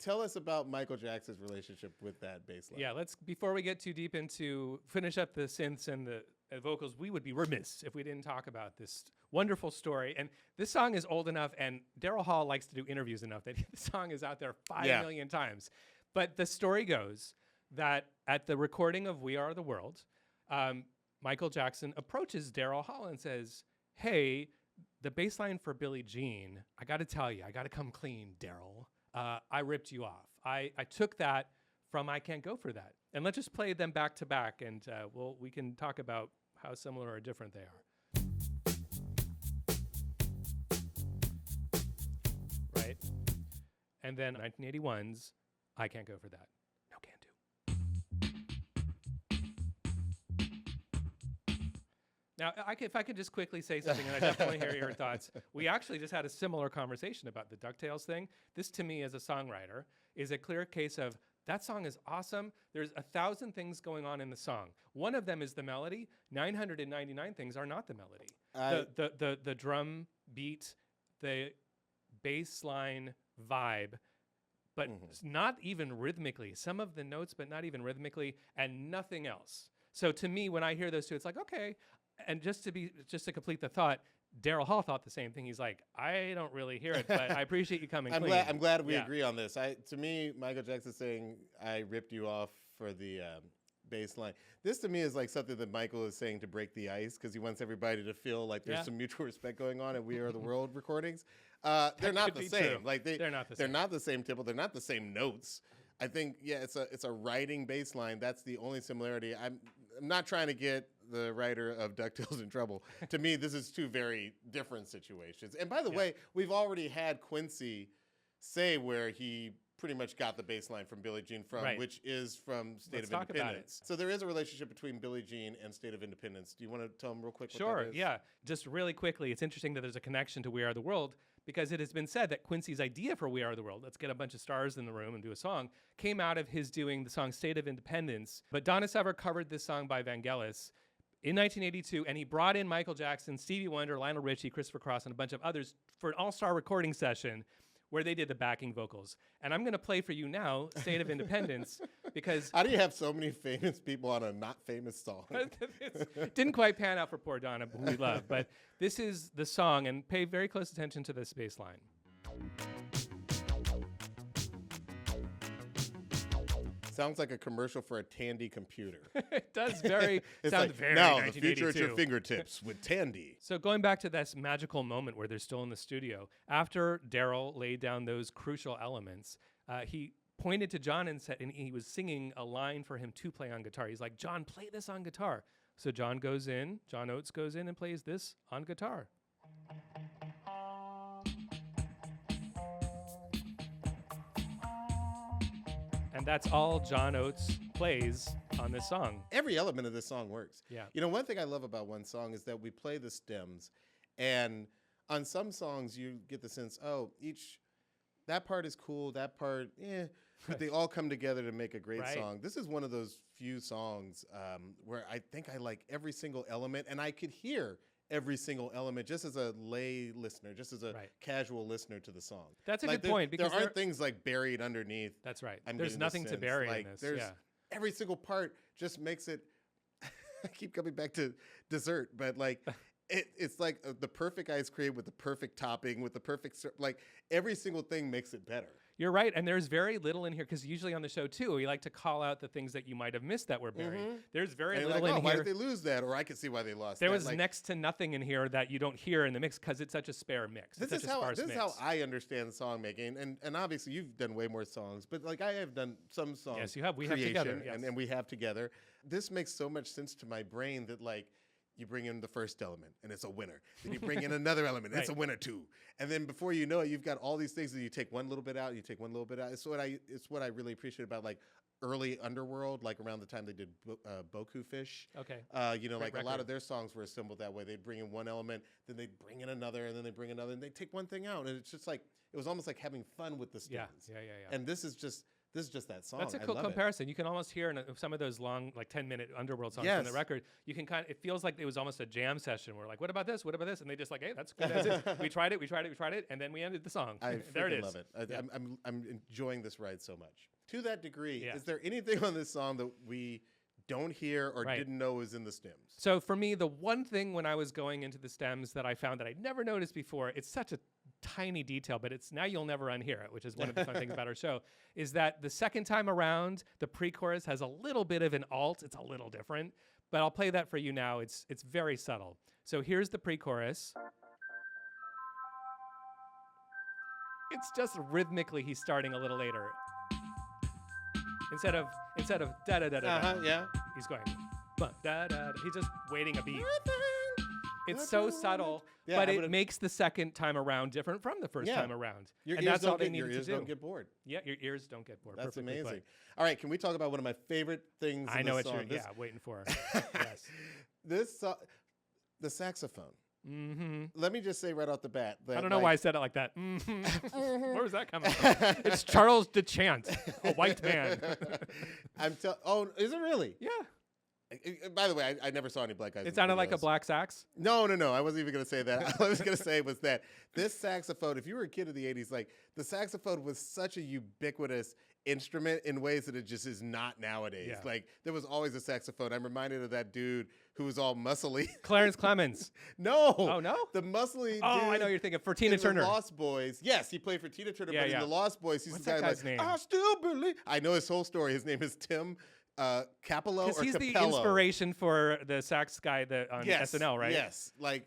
Speaker 1: tell us about Michael Jackson's relationship with that bass line.
Speaker 2: Yeah, before we get too deep into finish up the synths and the vocals, we would be remiss if we didn't talk about this wonderful story. And this song is old enough, and Daryl Hall likes to do interviews enough that the song is out there 5 million times. But the story goes that at the recording of We Are the World, Michael Jackson approaches Daryl Hall and says, hey, the bass line for Billie Jean, I got to tell you, I got to come clean, Daryl. I ripped you off. I took that from I Can't Go For That. And let's just play them back to back, and we can talk about how similar or different they are. Right? And then 1981's I Can't Go For That. No can do. Now, if I could just quickly say something, and I definitely hear your thoughts. We actually just had a similar conversation about the DuckTales thing. This, to me, as a songwriter, is a clear case of that song is awesome. There's 1,000 things going on in the song. One of them is the melody. 999 things are not the melody. The drum beat, the bass line vibe, but not even rhythmically. Some of the notes, but not even rhythmically, and nothing else. So to me, when I hear those two, it's like, okay. And just to complete the thought, Daryl Hall thought the same thing. He's like, I don't really hear it, but I appreciate you coming clean.
Speaker 1: I'm glad we agree on this. To me, Michael Jackson saying, I ripped you off for the bass line. This to me is like something that Michael is saying to break the ice because he wants everybody to feel like there's some mutual respect going on at We Are the World recordings. They're not the same. Like they're not the same tempo. They're not the same notes. I think, it's a writing bass line. That's the only similarity. I'm not trying to get the writer of DuckTales in trouble. To me, this is two very different situations. And by the way, we've already had Quincy say where he pretty much got the bass line from Billie Jean which is from State of Independence. So there is a relationship between Billie Jean and State of Independence. Do you want to tell them real quick what that is?
Speaker 2: Yeah. Just really quickly, it's interesting that there's a connection to We Are the World because it has been said that Quincy's idea for We Are the World, let's get a bunch of stars in the room and do a song, came out of his doing the song State of Independence. But Donna Summer covered this song by Vangelis in 1982, and he brought in Michael Jackson, Stevie Wonder, Lionel Richie, Christopher Cross, and a bunch of others for an all-star recording session where they did the backing vocals. And I'm going to play for you now State of Independence because...
Speaker 1: How do you have so many famous people on a not famous song?
Speaker 2: Didn't quite pan out for poor Donna, who we love. But this is the song, and pay very close attention to this bass line.
Speaker 1: Sounds like a commercial for a Tandy computer.
Speaker 2: It does very sound
Speaker 1: like,
Speaker 2: very
Speaker 1: now
Speaker 2: 1982.
Speaker 1: the future at your fingertips with Tandy.
Speaker 2: So going back to this magical moment where they're still in the studio, after Daryl laid down those crucial elements, he pointed to John and said, and he was singing a line for him to play on guitar. He's like, John, play this on guitar. So John Oates goes in and plays this on guitar. And that's all John Oates plays on this song.
Speaker 1: Every element of this song works.
Speaker 2: Yeah.
Speaker 1: You know, one thing I love about one song is that we play the stems, and on some songs you get the sense, that part is cool, that part, but they all come together to make a great song. This is one of those few songs where I think I like every single element, and I could hear every single element just as a lay listener, just as a casual listener to the song.
Speaker 2: That's a good point. Because
Speaker 1: there aren't things like buried underneath.
Speaker 2: That's right.
Speaker 1: I'm
Speaker 2: There's nothing to bury
Speaker 1: like,
Speaker 2: in this.
Speaker 1: There's every single part just makes it. I keep coming back to dessert, but like it's like the perfect ice cream with the perfect topping, with the perfect like every single thing makes it better.
Speaker 2: You're right, and there's very little in here because usually on the show too, we like to call out the things that you might have missed that were buried. There's very
Speaker 1: And
Speaker 2: little
Speaker 1: like,
Speaker 2: in
Speaker 1: oh, why
Speaker 2: here.
Speaker 1: did they lose that? Or I can see why they lost
Speaker 2: There
Speaker 1: that.
Speaker 2: was
Speaker 1: Like,
Speaker 2: next to nothing in here that you don't hear in the mix because it's such a spare mix.
Speaker 1: This
Speaker 2: It's
Speaker 1: is
Speaker 2: such a
Speaker 1: how
Speaker 2: sparse
Speaker 1: this is
Speaker 2: mix.
Speaker 1: how I understand song making, and obviously you've done way more songs, but like I have done some songs.
Speaker 2: Yes, you have. We have
Speaker 1: creation,
Speaker 2: together, yes.
Speaker 1: and we have together. This makes so much sense to my brain that like you bring in the first element and it's a winner. Then you bring in another element, and it's a
Speaker 2: Right.
Speaker 1: winner too. And then before you know it, you've got all these things that you take one little bit out, you take one little bit out. It's what I really appreciate about like early Underworld, like around the time they did Boku Fish.
Speaker 2: Okay.
Speaker 1: You know,
Speaker 2: Great
Speaker 1: like a lot
Speaker 2: record.
Speaker 1: of their songs were assembled that way. They'd bring in one element, then they'd bring in another, and then they'd bring another, and they'd take one thing out. And it's just like, it was almost like having fun with the
Speaker 2: Yeah,
Speaker 1: stems.
Speaker 2: yeah.
Speaker 1: And this is just that song.
Speaker 2: That's a
Speaker 1: I
Speaker 2: cool
Speaker 1: love it.
Speaker 2: comparison. You can almost hear in some of those long, like 10-minute Underworld songs on the
Speaker 1: Yes.
Speaker 2: record. You can it feels like it was almost a jam session. We're like, what about this? What about this? And they just like, hey, that's good. That's it. We tried it, and then we ended the song.
Speaker 1: I
Speaker 2: there it
Speaker 1: freaking
Speaker 2: is.
Speaker 1: love it.
Speaker 2: Yeah.
Speaker 1: I'm enjoying this ride so much. To that degree,
Speaker 2: Yeah.
Speaker 1: is there anything on this song that we don't hear or
Speaker 2: Right.
Speaker 1: didn't know was in the stems?
Speaker 2: So for me, the one thing when I was going into the stems that I found that I'd never noticed before, it's such a tiny detail, but it's now you'll never unhear it, which is one of the fun things about our show, is that the second time around, the pre-chorus has a little bit of an alt. It's a little different, but I'll play that for you now. It's very subtle. So here's the pre-chorus. It's just rhythmically he's starting a little later. Instead of da da da da,
Speaker 1: Yeah.
Speaker 2: he's going da da da. He's just waiting a beat. It's so subtle,
Speaker 1: Yeah,
Speaker 2: but
Speaker 1: I
Speaker 2: it
Speaker 1: would've-
Speaker 2: makes the second time around different from the first
Speaker 1: Yeah.
Speaker 2: time around.
Speaker 1: Your
Speaker 2: and
Speaker 1: ears
Speaker 2: that's all
Speaker 1: don't
Speaker 2: they
Speaker 1: get, your
Speaker 2: needed
Speaker 1: ears
Speaker 2: to do.
Speaker 1: don't get bored.
Speaker 2: Yeah, your ears don't get bored.
Speaker 1: That's
Speaker 2: Perfectly
Speaker 1: amazing.
Speaker 2: put.
Speaker 1: All right, can we talk about one of my favorite things
Speaker 2: I
Speaker 1: in
Speaker 2: know
Speaker 1: this
Speaker 2: what
Speaker 1: song?
Speaker 2: you're waiting for. Yes.
Speaker 1: The saxophone.
Speaker 2: Mm-hmm.
Speaker 1: Let me just say right off the bat that
Speaker 2: I don't know why I said it like that. Where was that coming from? It's Charles DeChant, a white man.
Speaker 1: Oh, is it really?
Speaker 2: Yeah.
Speaker 1: By the way, I never saw any black guys.
Speaker 2: It sounded like a black sax.
Speaker 1: No. I wasn't even going to say that. All I was going to say was that this saxophone, if you were a kid of the 80s, like the saxophone was such a ubiquitous instrument in ways that it just is not nowadays.
Speaker 2: Yeah.
Speaker 1: Like there was always a saxophone. I'm reminded of that dude who was all muscly.
Speaker 2: Clarence Clemens.
Speaker 1: No.
Speaker 2: Oh, no?
Speaker 1: The muscly
Speaker 2: Oh,
Speaker 1: dude
Speaker 2: I know you're thinking for Tina
Speaker 1: in
Speaker 2: Turner.
Speaker 1: The Lost Boys. Yes, he played for Tina Turner,
Speaker 2: Yeah,
Speaker 1: but
Speaker 2: yeah.
Speaker 1: in The Lost Boys, he's
Speaker 2: What's
Speaker 1: the guy
Speaker 2: that guy's
Speaker 1: like,
Speaker 2: name?
Speaker 1: I still believe. I know his whole story. His name is Tim Capello
Speaker 2: Because
Speaker 1: or
Speaker 2: he's the
Speaker 1: Capello.
Speaker 2: inspiration for the sax guy on
Speaker 1: Yes,
Speaker 2: SNL, right?
Speaker 1: Yes. Like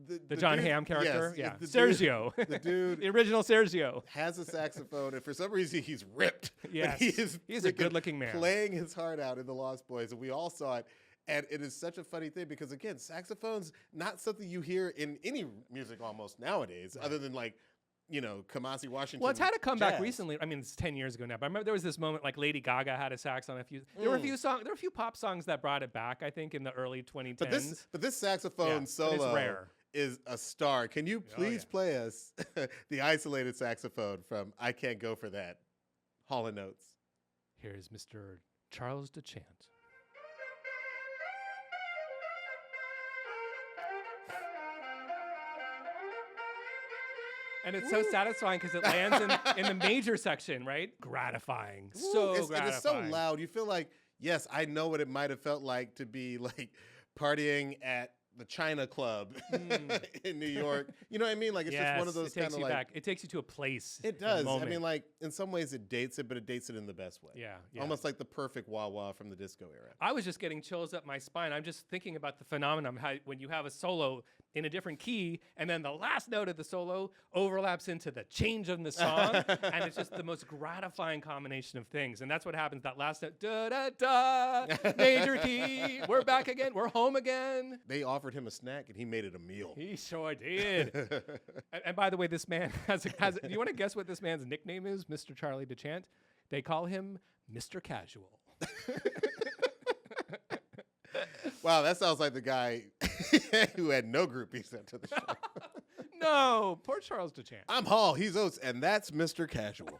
Speaker 2: The John
Speaker 1: dude-
Speaker 2: Hamm character?
Speaker 1: yes,
Speaker 2: Yeah.
Speaker 1: the
Speaker 2: Sergio.
Speaker 1: Dude, the dude
Speaker 2: The original Sergio.
Speaker 1: has a saxophone, and for some reason he's ripped. But
Speaker 2: Yes.
Speaker 1: he is
Speaker 2: He's a
Speaker 1: freaking
Speaker 2: good-looking man.
Speaker 1: playing his heart out in The Lost Boys, and we all saw it. And it is such a funny thing because, again, saxophone's not something you hear in any music almost nowadays, other than like, Kamasi Washington.
Speaker 2: Well, it's had a comeback
Speaker 1: jazz.
Speaker 2: recently. I mean, it's 10 years ago now, but I remember there was this moment like Lady Gaga had a sax on a few. There were a few songs. There were a few pop songs that brought it back. I think in the early 2010s.
Speaker 1: But this saxophone
Speaker 2: Yeah, but it's
Speaker 1: solo
Speaker 2: rare.
Speaker 1: is a star. Can you please
Speaker 2: yeah.
Speaker 1: play us the isolated saxophone from "I Can't Go for That"? Hall and Oates.
Speaker 2: Here's Mr. Charles DeChant. And it's so satisfying because it lands in the major section, right? Gratifying. So
Speaker 1: it's,
Speaker 2: gratifying.
Speaker 1: And it's so loud. You feel like, yes, I know what it might have felt like to be like partying at the China Club in New York. You know what I mean? Like it's just one of those
Speaker 2: it takes
Speaker 1: kind of
Speaker 2: you
Speaker 1: like
Speaker 2: back. It takes you to a place.
Speaker 1: it
Speaker 2: a
Speaker 1: does. I
Speaker 2: moment.
Speaker 1: mean, like in some ways it dates it, but it dates it in the best way.
Speaker 2: Yeah.
Speaker 1: Almost like the perfect wah wah from the disco era.
Speaker 2: I was just getting chills up my spine. I'm just thinking about the phenomenon how when you have a solo in a different key, and then the last note of the solo overlaps into the change of the song, and it's just the most gratifying combination of things. And that's what happens. That last note, da da da, major key. We're back again. We're home again.
Speaker 1: They offered him a snack, and he made it a meal.
Speaker 2: He sure did. and by the way, this man has. Do you want to guess what this man's nickname is, Mr. Charlie DeChant? They call him Mr. Casual.
Speaker 1: Wow, that sounds like the guy who had no groupies sent to the show.
Speaker 2: No, poor Charles DeChant.
Speaker 1: I'm Hall, he's Oates, and that's Mr. Casual.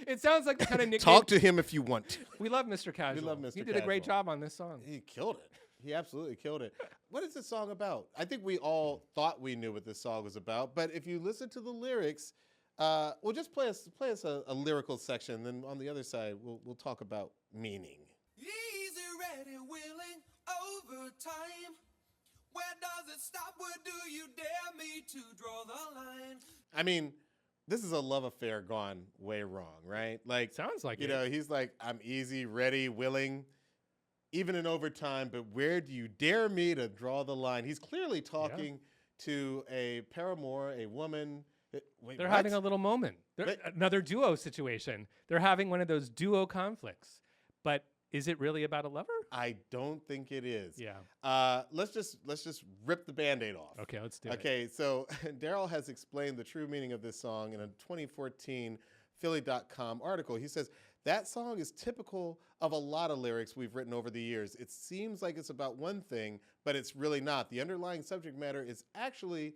Speaker 2: It sounds like the kind of nickname.
Speaker 1: Talk to him if you want to.
Speaker 2: We love Mr. Casual.
Speaker 1: love Mr.
Speaker 2: He did a great
Speaker 1: Casual.
Speaker 2: job on this song.
Speaker 1: He killed it. He absolutely killed it. What is this song about? I think we all thought we knew what this song was about, but if you listen to the lyrics, well, just play us a lyrical section. Then on the other side, we'll talk about meaning.
Speaker 4: Easy, ready, willing, overtime. Where does it stop? Where do you dare me to draw the line?
Speaker 1: I mean, this is a love affair gone way wrong, right? Like,
Speaker 2: Sounds like
Speaker 1: you
Speaker 2: it.
Speaker 1: know, he's like, I'm easy, ready, willing, even in overtime, but where do you dare me to draw the line? He's clearly talking to a paramour, a woman. Wait,
Speaker 2: They're
Speaker 1: what?
Speaker 2: having a little moment.
Speaker 1: Wait.
Speaker 2: Another duo situation. They're having one of those duo conflicts. But is it really about a lover?
Speaker 1: I don't think it is.
Speaker 2: Yeah.
Speaker 1: Let's just rip the Band-Aid off.
Speaker 2: Okay, let's do it.
Speaker 1: Okay, so Daryl has explained the true meaning of this song in a 2014 Philly.com article. He says, that song is typical of a lot of lyrics we've written over the years. It seems like it's about one thing, but it's really not. The underlying subject matter is actually,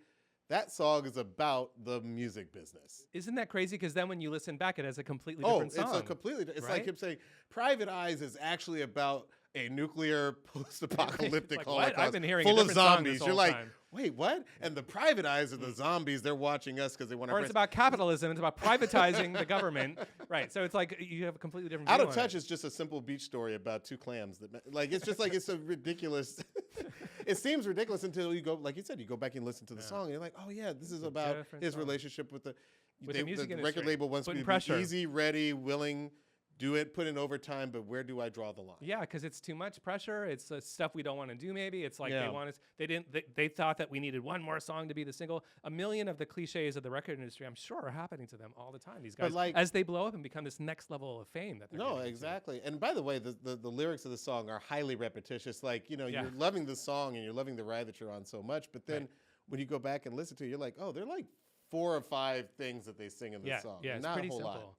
Speaker 1: that song is about the music business.
Speaker 2: Isn't that crazy? Because then when you listen back, it has a completely different song.
Speaker 1: It's a completely, it's
Speaker 2: right?
Speaker 1: like him saying, Private Eyes is actually about a nuclear post-apocalyptic
Speaker 2: Like,
Speaker 1: Holocaust
Speaker 2: what? I've been hearing a
Speaker 1: full of
Speaker 2: different song
Speaker 1: zombies.
Speaker 2: this
Speaker 1: You're
Speaker 2: whole
Speaker 1: like,
Speaker 2: time.
Speaker 1: wait, what? And the Private Eyes are the zombies. They're watching us because they want to.
Speaker 2: Or it's about capitalism. It's about privatizing the government. Right. So it's like you have a completely different
Speaker 1: Out
Speaker 2: view
Speaker 1: of
Speaker 2: on
Speaker 1: Touch
Speaker 2: it.
Speaker 1: is just a simple beach story about two clams. Like, it's just like, it's a ridiculous. It seems ridiculous until you go, like you said, you go back and listen to the song and you're like, oh yeah, this is about
Speaker 2: different
Speaker 1: his
Speaker 2: song.
Speaker 1: relationship with the
Speaker 2: music
Speaker 1: the
Speaker 2: industry.
Speaker 1: record label wants me
Speaker 2: Putting
Speaker 1: to
Speaker 2: pressure.
Speaker 1: be easy, ready, willing, do it, put in overtime, but where do I draw the line?
Speaker 2: Yeah, because it's too much pressure. It's stuff we don't want to do. Maybe it's like
Speaker 1: Yeah.
Speaker 2: they want us. They didn't. They thought that we needed one more song to be the single. A million of the cliches of the record industry, I'm sure, are happening to them all the time. These
Speaker 1: But
Speaker 2: guys,
Speaker 1: like-
Speaker 2: as they blow up and become this next level of fame that they're
Speaker 1: No,
Speaker 2: getting into.
Speaker 1: exactly. And by the way, the lyrics of the song are highly repetitious. Like, you know,
Speaker 2: Yeah.
Speaker 1: you're loving the song and you're loving the ride that you're on so much, but then
Speaker 2: Right.
Speaker 1: when you go back and listen to it, you're like, oh, they're like 4 or 5 things that they sing in this
Speaker 2: Yeah,
Speaker 1: song.
Speaker 2: yeah, it's
Speaker 1: Not
Speaker 2: pretty
Speaker 1: a whole
Speaker 2: simple.
Speaker 1: lot.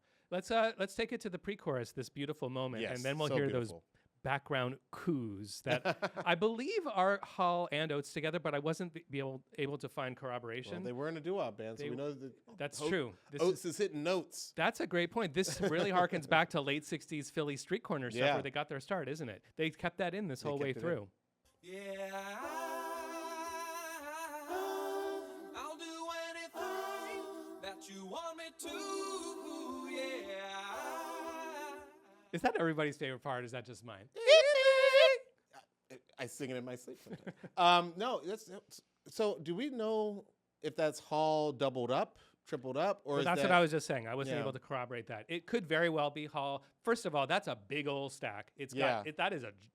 Speaker 2: Let's take it to the pre-chorus, this beautiful moment,
Speaker 1: Yes,
Speaker 2: and then we'll
Speaker 1: so
Speaker 2: hear those
Speaker 1: beautiful.
Speaker 2: background coos that I believe are Hall and Oates together, but I wasn't able to find corroboration.
Speaker 1: Well, they were in a doo-wop band, so
Speaker 2: They-
Speaker 1: we know that
Speaker 2: That's true. This
Speaker 1: Oates is hitting notes.
Speaker 2: That's a great point. This really harkens back to late 60s Philly street corner stuff
Speaker 1: Yeah.
Speaker 2: where they got their start, isn't it? They kept that in this whole way
Speaker 1: kept it in.
Speaker 2: through.
Speaker 4: Yeah, I'll do anything that you want me to. Yeah.
Speaker 2: Is that everybody's favorite part? Or is that just mine?
Speaker 1: I sing it in my sleep sometimes. No, so do we know if that's Hall doubled up, tripled up, or
Speaker 2: Well,
Speaker 1: is
Speaker 2: that's
Speaker 1: that
Speaker 2: what I was just saying. I wasn't
Speaker 1: Yeah.
Speaker 2: able to corroborate that. It could very well be Hall. First of all, that's a big old stack. It's got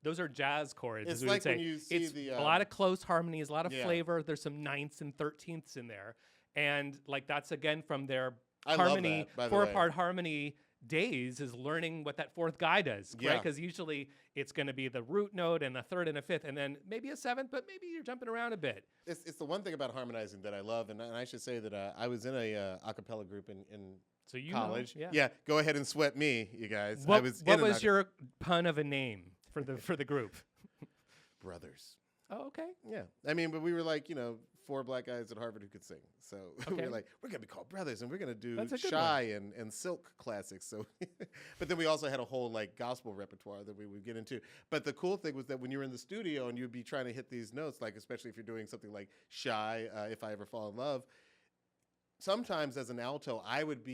Speaker 2: those are jazz chords.
Speaker 1: It's
Speaker 2: as we would
Speaker 1: like
Speaker 2: say.
Speaker 1: when you see
Speaker 2: it's
Speaker 1: the,
Speaker 2: a lot of close harmonies, a lot of
Speaker 1: yeah.
Speaker 2: flavor. There's some ninths and 13ths in there, and like that's again from their
Speaker 1: I love
Speaker 2: harmony,
Speaker 1: that, by the way.
Speaker 2: 4-part harmony days is learning what that fourth guy does,
Speaker 1: Yeah.
Speaker 2: right? Because usually it's going to be the root note and a third and a fifth, and then maybe a seventh, but maybe you're jumping around a bit.
Speaker 1: It's the one thing about harmonizing that I love, and I should say that I was in a a cappella group in
Speaker 2: So you
Speaker 1: college.
Speaker 2: know, yeah.
Speaker 1: Go ahead and sweat me, you guys.
Speaker 2: What
Speaker 1: I was
Speaker 2: what
Speaker 1: in an
Speaker 2: was your pun of a name for the group?
Speaker 1: brothers?
Speaker 2: Oh, okay.
Speaker 1: Yeah, I mean, but we were like, 4 black guys at Harvard who could sing. So we
Speaker 2: Okay.
Speaker 1: were like, we're gonna be called brothers, and we're gonna do
Speaker 2: That's a good
Speaker 1: Shy and Silk classics. So, but then we also had a whole like gospel repertoire that we would get into. But the cool thing was that when you were in the studio and you'd be trying to hit these notes, like especially if you're doing something like Shy, If I Ever Fall in Love, sometimes as an alto, I would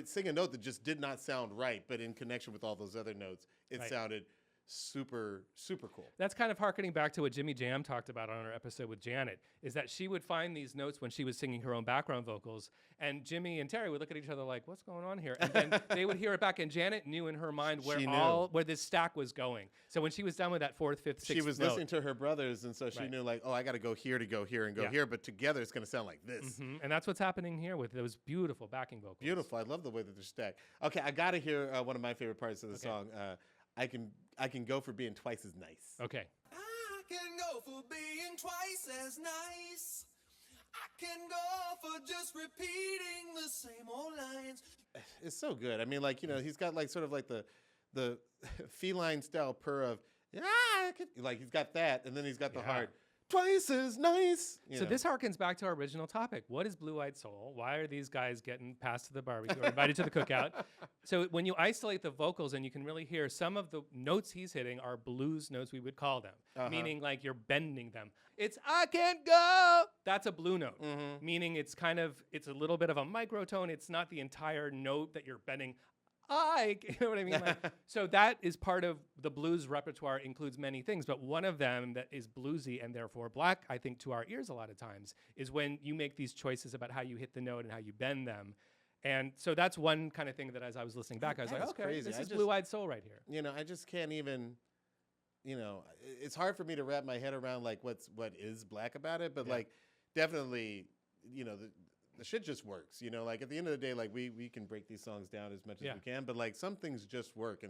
Speaker 1: sing a note that just did not sound right, but in connection with all those other notes, it
Speaker 2: Right.
Speaker 1: sounded super, super cool.
Speaker 2: That's kind of harkening back to what Jimmy Jam talked about on our episode with Janet, is that she would find these notes when she was singing her own background vocals, and Jimmy and Terry would look at each other like, what's going on here? And then they would hear it back, and Janet knew in her mind
Speaker 1: She knew.
Speaker 2: where this stack was going. So when she was done with that fourth, fifth, sixth
Speaker 1: She was
Speaker 2: note,
Speaker 1: listening to her brothers, and so she
Speaker 2: Right.
Speaker 1: knew like, oh, I got to go here, and go
Speaker 2: Yeah.
Speaker 1: here, but together it's going to sound like this.
Speaker 2: And that's what's happening here with those beautiful backing vocals.
Speaker 1: Beautiful. I love the way that they're stacked. Okay, I got to hear one of my favorite parts of the song. I can go for being twice as nice.
Speaker 2: Okay.
Speaker 4: I can go for being twice as nice. I can go for just repeating the same old lines.
Speaker 1: It's so good. I mean, like, he's got like sort of like the feline style purr of like he's got that, and then he's got the
Speaker 2: Yeah.
Speaker 1: hard twice as nice.
Speaker 2: So this harkens back to our original topic. What is Blue-Eyed Soul? Why are these guys getting passed to the barbecue or invited to the cookout? So when you isolate the vocals and you can really hear some of the notes he's hitting are blues notes, we would call them, meaning like you're bending them. It's I can't go. That's a blue note, meaning it's a little bit of a microtone. It's not the entire note that you're bending. you know what I mean? Like, so that is part of the blues repertoire, includes many things, but one of them that is bluesy and therefore black, I think, to our ears a lot of times, is when you make these choices about how you hit the note and how you bend them. And so that's one kind of thing that as I was listening back, I was like, okay,
Speaker 1: crazy.
Speaker 2: this is Blue-Eyed Soul right here.
Speaker 1: You know, I just can't even, you know, it's hard for me to wrap my head around like what is black about it, but like definitely, you know, the shit just works, you know, like at the end of the day, like we can break these songs down as much as we can, but like some things just work.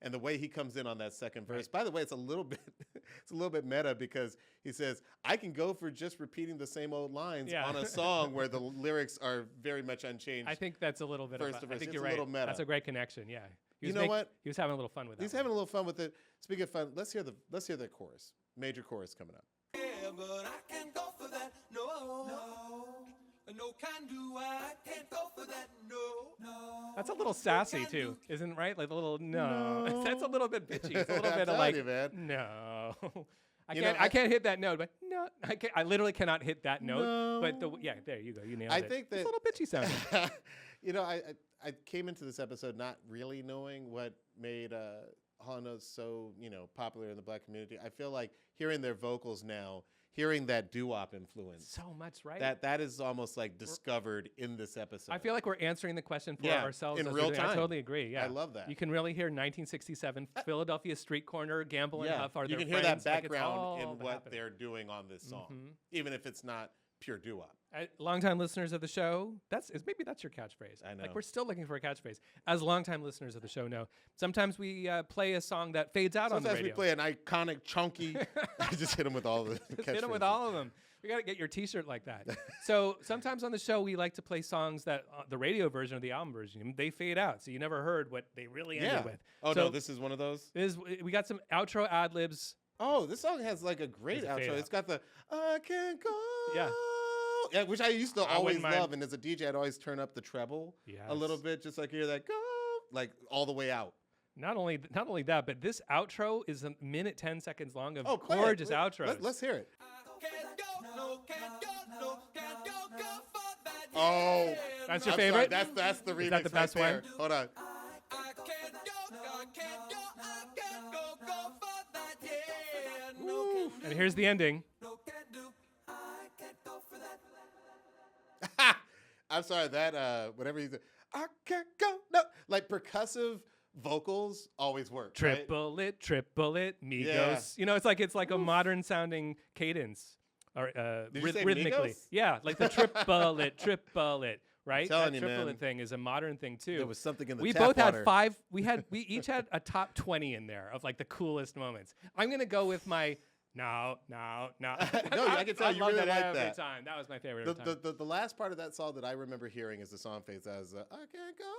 Speaker 1: And the way he comes in on that second verse, by the way, it's a little bit meta because he says, I can go for just repeating the same old lines on a song where the lyrics are very much unchanged.
Speaker 2: I think that's a little bit
Speaker 1: First to verse.
Speaker 2: I think
Speaker 1: It's
Speaker 2: you're
Speaker 1: a
Speaker 2: right.
Speaker 1: little meta.
Speaker 2: That's a great connection. Yeah.
Speaker 1: You know what?
Speaker 2: He was having a little fun with that.
Speaker 1: He's having a little fun with it. Speaking of fun, let's hear the chorus. Major chorus coming up.
Speaker 4: Yeah, but I can't go for that. No, no can do. I can't go for that. No.
Speaker 2: That's a little sassy too, isn't right? Like a little no. That's a little bit bitchy. It's a little bit of
Speaker 1: telling
Speaker 2: like
Speaker 1: you, man.
Speaker 2: no.
Speaker 1: You know,
Speaker 2: I can't hit that note, but no, I can't. I literally cannot hit that note. But there you go. You nailed it.
Speaker 1: I think that
Speaker 2: it's a little bitchy sounding.
Speaker 1: You know, I came into this episode not really knowing what made Hall and Oates so, you know, popular in the black community. I feel like hearing their vocals now, hearing that doo-wop influence.
Speaker 2: So much, right?
Speaker 1: That is almost like discovered in this episode.
Speaker 2: I feel like we're answering the question for ourselves
Speaker 1: in
Speaker 2: as
Speaker 1: real
Speaker 2: we're doing.
Speaker 1: time.
Speaker 2: I totally agree. Yeah,
Speaker 1: I love that.
Speaker 2: You can really hear 1967 Philadelphia street corner, Gamble and Huff are
Speaker 1: you
Speaker 2: their
Speaker 1: can hear
Speaker 2: friends.
Speaker 1: that
Speaker 2: Like, it's
Speaker 1: background
Speaker 2: all
Speaker 1: in what
Speaker 2: happening.
Speaker 1: they're doing on this song, even if it's not pure doo-wop.
Speaker 2: Longtime listeners of the show, maybe that's your catchphrase.
Speaker 1: I know.
Speaker 2: Like we're still looking for a catchphrase. As longtime listeners of the show know, sometimes we play a song that fades out on the radio.
Speaker 1: Sometimes we play an iconic, chunky. I just hit him with all the
Speaker 2: Hit them with all of them. We got to get your T-shirt like that. So sometimes on the show, we like to play songs that the radio version or the album version, they fade out. So you never heard what they really ended with.
Speaker 1: Oh,
Speaker 2: so
Speaker 1: no, this is one of those?
Speaker 2: We got some outro ad-libs.
Speaker 1: Oh, this song has like a great
Speaker 2: There's a fade
Speaker 1: outro.
Speaker 2: out.
Speaker 1: It's got the, I can go.
Speaker 2: Yeah,
Speaker 1: which I used to
Speaker 2: I
Speaker 1: always
Speaker 2: wouldn't mind.
Speaker 1: love. And as a DJ, I'd always turn up the treble a little bit, just like hear that go, like all the way out.
Speaker 2: Not only that, but this outro is a minute 10 seconds long of
Speaker 1: play it.
Speaker 2: gorgeous outros.
Speaker 1: Let's hear it.
Speaker 4: Can't go for that.
Speaker 1: Oh,
Speaker 2: That's your
Speaker 1: I'm
Speaker 2: favorite?
Speaker 1: Sorry, that's the remix.
Speaker 2: that the best
Speaker 1: right there.
Speaker 2: one?
Speaker 1: Hold on.
Speaker 4: I can't go for that. Yeah, no can
Speaker 2: And here's the ending.
Speaker 4: no can do. I can't go for that.
Speaker 1: I'm sorry, that whatever you said, I can't go. No, like percussive vocals always work. right?
Speaker 2: Triple it, Migos.
Speaker 1: Yeah.
Speaker 2: You know, it's like a modern sounding cadence or
Speaker 1: Did you say
Speaker 2: rhythmically.
Speaker 1: Migos?
Speaker 2: Yeah, like the triple it, right?
Speaker 1: telling
Speaker 2: that
Speaker 1: you,
Speaker 2: triple
Speaker 1: man.
Speaker 2: it thing is a modern thing too.
Speaker 1: There was something in the
Speaker 2: We
Speaker 1: tap
Speaker 2: both
Speaker 1: water.
Speaker 2: had five. We each had a top 20 in there of like the coolest moments. I'm gonna go with my no.
Speaker 1: No, I can tell
Speaker 2: I
Speaker 1: you
Speaker 2: love
Speaker 1: really
Speaker 2: that
Speaker 1: like
Speaker 2: every
Speaker 1: that.
Speaker 2: time. That was my favorite every time.
Speaker 1: The last part of that song that I remember hearing as the song fades out is I can't go,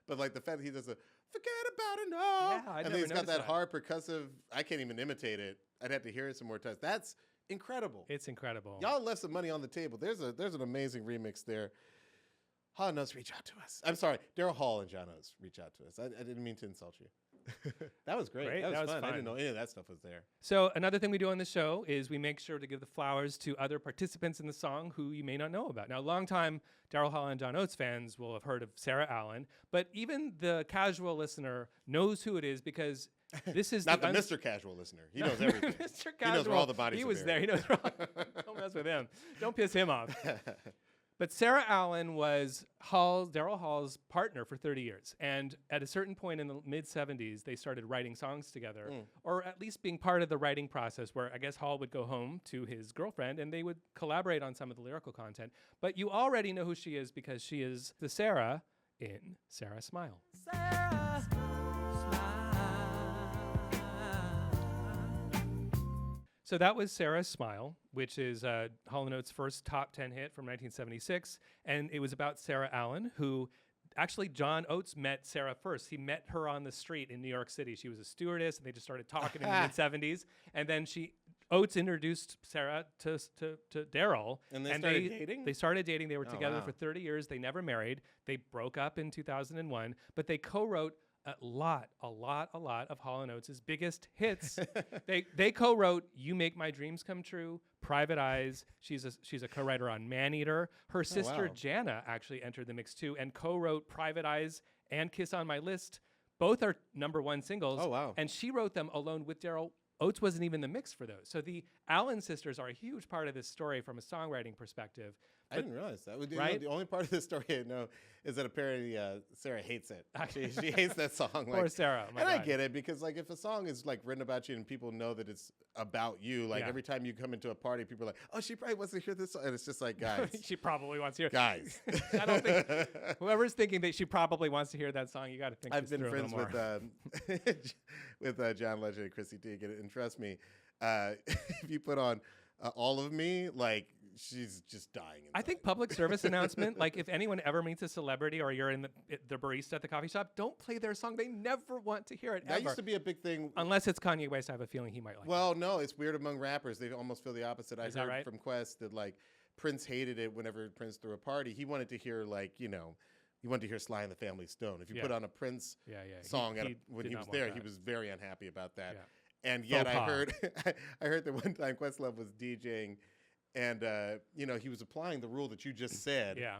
Speaker 1: but like the fact that he does a forget about it, no,
Speaker 2: Yeah, I
Speaker 1: and
Speaker 2: never
Speaker 1: then he's got
Speaker 2: noticed
Speaker 1: that
Speaker 2: that.
Speaker 1: hard percussive. I can't even imitate it. I'd have to hear it some more times. That's incredible.
Speaker 2: It's incredible.
Speaker 1: Y'all left some money on the table. There's an amazing remix there. Hall and Oates, reach out to us. I'm sorry, Daryl Hall and John Oates, reach out to us. I didn't mean to insult you. That was great. That was fun. I didn't know any of that stuff was there.
Speaker 2: So another thing we do on the show is we make sure to give the flowers to other participants in the song who you may not know about. Now, longtime Daryl Hall and John Oates fans will have heard of Sarah Allen, but even the casual listener knows who it is because this is
Speaker 1: Not the Mr. Casual listener. He knows everything.
Speaker 2: Mr.
Speaker 1: He knows where all the bodies
Speaker 2: He
Speaker 1: are
Speaker 2: was there.
Speaker 1: buried.
Speaker 2: He knows where don't mess with him. Don't piss him off. But Sarah Allen was Daryl Hall's partner for 30 years. And at a certain point in the mid-'70s, they started writing songs together, or at least being part of the writing process where I guess Hall would go home to his girlfriend and they would collaborate on some of the lyrical content. But you already know who she is because she is the Sarah in Sarah Smile.
Speaker 4: Sarah, smile.
Speaker 2: So that was Sarah's Smile, which is Hall and Oates' first top 10 hit from 1976. And it was about Sarah Allen, who actually John Oates met Sarah first. He met her on the street in New York City. She was a stewardess, and they just started talking in the mid-'70s. And then Oates introduced Sarah to Daryl.
Speaker 1: And they started dating?
Speaker 2: They started dating. They were together
Speaker 1: wow.
Speaker 2: for 30 years. They never married. They broke up in 2001, but they co-wrote a lot of Hall and Oates' biggest hits. They co-wrote "You Make My Dreams Come True," "Private Eyes." She's a co-writer on "Man Eater." Her sister
Speaker 1: wow.
Speaker 2: Jana actually entered the mix too and co-wrote "Private Eyes" and Kiss on My List. Both are #1 singles.
Speaker 1: Oh, wow.
Speaker 2: And she wrote them alone with Daryl. Oates wasn't even in the mix for those. So the Allen sisters are a huge part of this story from a songwriting perspective.
Speaker 1: I didn't realize that.
Speaker 2: Right?
Speaker 1: The only part of the story I know is that apparently Sarah hates it. She hates that song.
Speaker 2: Poor Sarah. Oh my
Speaker 1: And I
Speaker 2: God.
Speaker 1: get it, because like if a song is like written about you and people know that it's about you, like
Speaker 2: Yeah.
Speaker 1: every time you come into a party, people are like, oh, she probably wants to hear this song. And it's just like, guys,
Speaker 2: She probably wants to hear
Speaker 1: guys.
Speaker 2: I don't think whoever's thinking that she probably wants to hear that song, you got to think
Speaker 1: I've
Speaker 2: this
Speaker 1: been
Speaker 2: through
Speaker 1: friends
Speaker 2: a little more.
Speaker 1: with John Legend and Chrissy Teigen, and trust me, if you put on All of Me, like she's just dying.
Speaker 2: I think public service announcement, like if anyone ever meets a celebrity or you're in the barista at the coffee shop, don't play their song. They never want to hear it
Speaker 1: that
Speaker 2: ever.
Speaker 1: used to be a big thing.
Speaker 2: Unless it's Kanye West, I have a feeling he might like
Speaker 1: Well, no, it's weird among rappers. They almost feel the opposite. I
Speaker 2: Is that
Speaker 1: heard
Speaker 2: right?
Speaker 1: from Quest that like Prince hated it whenever Prince threw a party. He wanted to hear he wanted to hear Sly and the Family Stone. If you
Speaker 2: Yeah.
Speaker 1: put on a Prince
Speaker 2: Yeah.
Speaker 1: song when
Speaker 2: did
Speaker 1: he
Speaker 2: not
Speaker 1: was
Speaker 2: want
Speaker 1: there,
Speaker 2: that.
Speaker 1: he was very unhappy about that.
Speaker 2: Yeah.
Speaker 1: And yet
Speaker 2: Faux
Speaker 1: I
Speaker 2: pas.
Speaker 1: heard I heard that one time Questlove was DJing, and he was applying the rule that you just said.
Speaker 2: Yeah.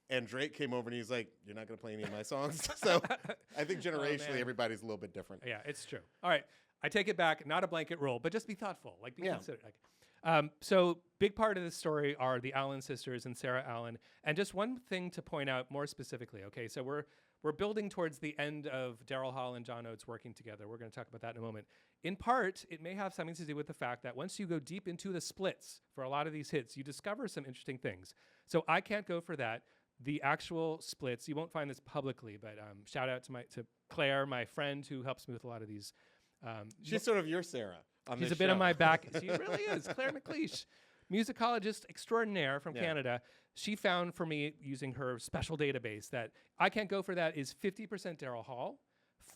Speaker 1: And Drake came over and he's like, "You're not going to play any of my songs." So I think generationally
Speaker 2: man.
Speaker 1: everybody's a little bit different.
Speaker 2: Yeah, it's true. All right. I take it back. Not a blanket rule, but just be thoughtful. Like, be
Speaker 1: Yeah.
Speaker 2: considerate. So big part of this story are the Allen sisters and Sarah Allen. And just one thing to point out more specifically. Okay, so we're building towards the end of Daryl Hall and John Oates working together. We're going to talk about that in a moment. In part, it may have something to do with the fact that once you go deep into the splits for a lot of these hits, you discover some interesting things. So I Can't Go For That. The actual splits, you won't find this publicly, but shout out to Claire, my friend who helps me with a lot of these.
Speaker 1: She's sort of your Sarah.
Speaker 2: She's a bit of my back. She really is. Claire McLeish, musicologist extraordinaire from Canada. She found for me, using her special database, that I Can't Go For That is 50% Daryl Hall,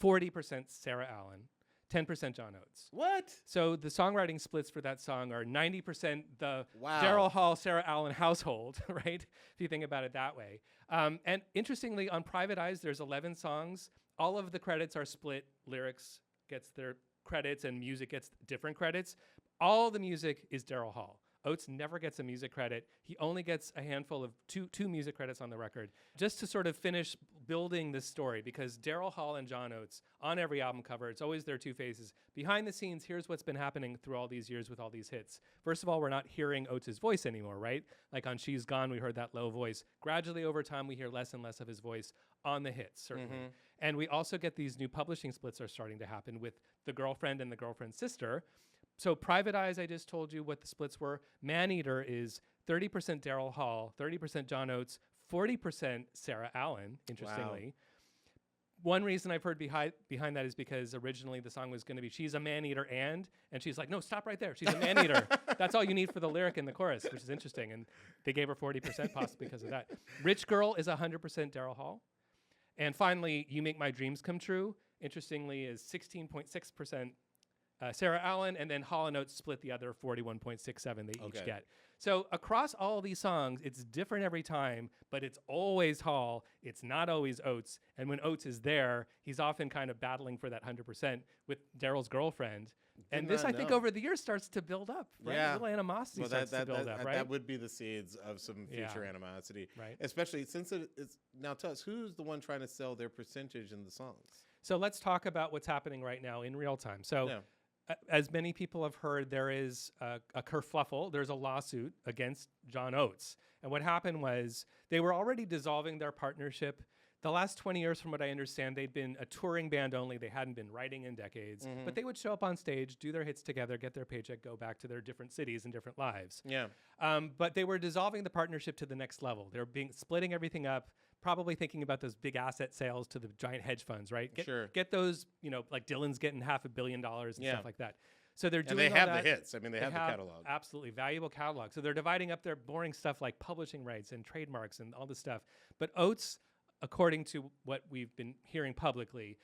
Speaker 2: 40% Sarah Allen, 10% John Oates.
Speaker 1: What?
Speaker 2: So the songwriting splits for that song are 90% the
Speaker 1: Wow.
Speaker 2: Daryl Hall, Sarah Allen household, right? If you think about it that way. And interestingly, on Private Eyes, there's 11 songs. All of the credits are split. Lyrics gets their credits and music gets different credits. All the music is Daryl Hall. Oates never gets a music credit. He only gets a handful of two music credits on the record. Just to sort of finish building this story, because Daryl Hall and John Oates, on every album cover, it's always their two faces. Behind the scenes, here's what's been happening through all these years with all these hits. First of all, we're not hearing Oates' voice anymore, right? Like on She's Gone, we heard that low voice. Gradually over time, we hear less and less of his voice on the hits, certainly. And we also get these new publishing splits are starting to happen with The Girlfriend and The Girlfriend's Sister. So Private Eyes, I just told you what the splits were. Maneater is 30% Daryl Hall, 30% John Oates, 40% Sarah Allen, interestingly. One reason I've heard behind that is because originally the song was going to be She's a Man-Eater and she's like, no, stop right there. She's a man-eater. That's all you need for the lyric in the chorus, which is interesting. And they gave her 40% possibly because of that. Rich Girl is 100% Daryl Hall. And finally, You Make My Dreams Come True, interestingly, is 16.6% Sarah Allen, and then Hall and Oates split the other 41.67 they each get. So across all these songs, it's different every time, but it's always Hall. It's not always Oates. And when Oates is there, he's often kind of battling for that 100% with Daryl's girlfriend. And this, I think, over the years starts to build up, right?
Speaker 1: Yeah.
Speaker 2: A little animosity starts to build up, right?
Speaker 1: That would be the seeds of some future animosity.
Speaker 2: Right.
Speaker 1: Especially since it's now tell us, who's the one trying to sell their percentage in the songs?
Speaker 2: So let's talk about what's happening right now in real time. So as many people have heard, there is a kerfluffle. There's a lawsuit against John Oates. And what happened was they were already dissolving their partnership. The last 20 years, from what I understand, they'd been a touring band only. They hadn't been writing in decades. But they would show up on stage, do their hits together, get their paycheck, go back to their different cities and different lives.
Speaker 1: Yeah.
Speaker 2: But they were dissolving the partnership to the next level. They were splitting everything up, probably thinking about those big asset sales to the giant hedge funds, right? Get those, like Dylan's getting $500 million and stuff like that. So they're doing
Speaker 1: and they
Speaker 2: all
Speaker 1: have
Speaker 2: that.
Speaker 1: the hits. I mean, they have the catalog.
Speaker 2: Absolutely. Valuable catalog. So they're dividing up their boring stuff like publishing rights and trademarks and all this stuff. But Oates, according to what we've been hearing publicly,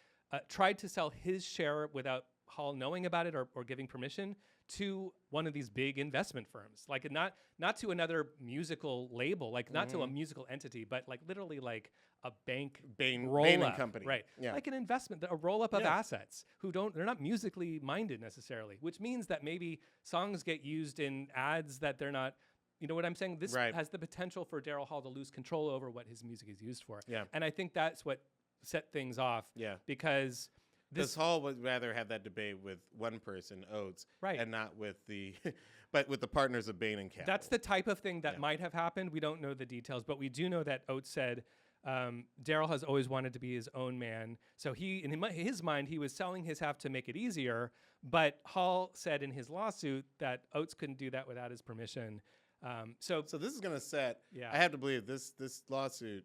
Speaker 2: tried to sell his share without Hall knowing about it or giving permission to one of these big investment firms, like not to another musical label, like not to a musical entity, but like literally like a bank
Speaker 1: Bain
Speaker 2: roll-up,
Speaker 1: Company.
Speaker 2: right?
Speaker 1: Yeah.
Speaker 2: Like an investment, a roll-up of assets they're not musically minded necessarily, which means that maybe songs get used in ads that they're not. You know what I'm saying? This has the potential for Daryl Hall to lose control over what his music is used for.
Speaker 1: Yeah.
Speaker 2: And I think that's what set things off.
Speaker 1: Yeah.
Speaker 2: Because
Speaker 1: This Hall would rather have that debate with one person, Oates,
Speaker 2: Right.
Speaker 1: and not with the, but with the partners of Bain and Campbell.
Speaker 2: that's the type of thing that
Speaker 1: Yeah.
Speaker 2: might have happened. We don't know the details, but we do know that Oates said Daryl has always wanted to be his own man. So in his mind, he was selling his half to make it easier. But Hall said in his lawsuit that Oates couldn't do that without his permission. So
Speaker 1: this is going to set.
Speaker 2: Yeah.
Speaker 1: I have to believe this lawsuit.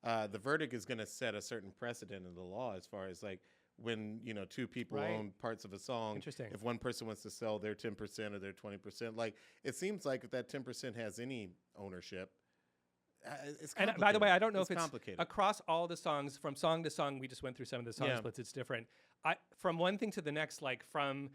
Speaker 1: The verdict is going to set a certain precedent in the law as far as like when two people
Speaker 2: Right.
Speaker 1: own parts of a song.
Speaker 2: Interesting.
Speaker 1: If one person wants to sell their 10% or their 20%, like it seems like if that 10% has any ownership, it's
Speaker 2: And
Speaker 1: complicated.
Speaker 2: by the way, I don't know if it's
Speaker 1: complicated.
Speaker 2: across all the songs from song to song. We just went through some of the song
Speaker 1: Yeah.
Speaker 2: splits. It's different. From one thing to the next, like from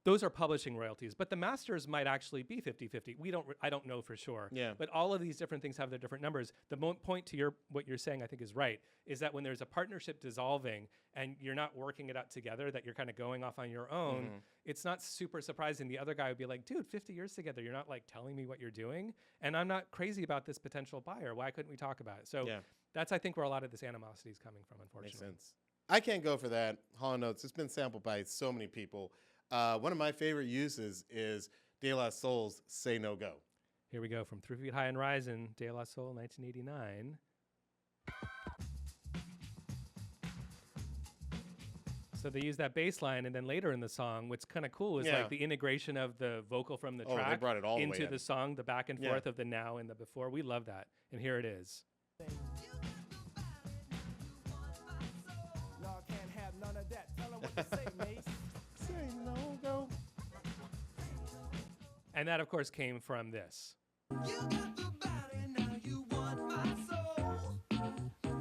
Speaker 2: those are publishing royalties, but the masters might actually be 50-50. I don't know for sure.
Speaker 1: Yeah.
Speaker 2: But all of these different things have their different numbers. The point to what you're saying, I think is right, is that when there's a partnership dissolving and you're not working it out together, that you're kind of going off on your own, it's not super surprising. The other guy would be like, dude, 50 years together, you're not like telling me what you're doing. And I'm not crazy about this potential buyer. Why couldn't we talk about it? So
Speaker 1: Yeah.
Speaker 2: that's, I think, where a lot of this animosity is coming from,
Speaker 1: Makes
Speaker 2: unfortunately.
Speaker 1: sense. I can't go for that. Hall and Oates. It's been sampled by so many people. One of my favorite uses is De La Soul's "Say No Go."
Speaker 2: Here we go from 3 Feet High and Rising, De La Soul, 1989. So they use that bass line, and then later in the song, what's kind of cool is
Speaker 1: Yeah.
Speaker 2: like the integration of the vocal from the
Speaker 1: Oh, they
Speaker 2: track
Speaker 1: brought it all the way
Speaker 2: into
Speaker 1: in.
Speaker 2: the song, the back and
Speaker 1: Yeah.
Speaker 2: forth of the now and the before. We love that. And here it is.
Speaker 5: Y'all can't have none of that. Tell 'em what to say, mate.
Speaker 1: Say no go.
Speaker 2: And that, of course, came from this.
Speaker 4: You got the body, now you want my soul.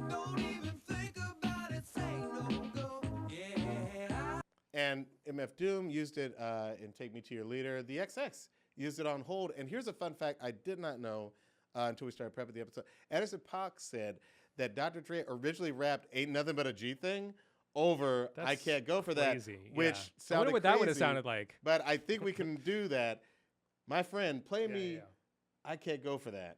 Speaker 4: Don't even think about it, say no go. Yeah.
Speaker 1: And MF Doom used it in "Take Me to Your Leader." The XX used it on "Hold." And here's a fun fact I did not know until we started prepping the episode. Anderson .Paak said that Dr. Dre originally rapped "Ain't Nothing But a G Thing" over
Speaker 2: That's
Speaker 1: "I Can't Go for
Speaker 2: crazy,
Speaker 1: That," which
Speaker 2: yeah. I
Speaker 1: sounded
Speaker 2: wonder what that would have
Speaker 1: crazy,
Speaker 2: sounded like.
Speaker 1: But I think we can do that. My friend, play me
Speaker 2: yeah.
Speaker 1: "I Can't Go for That."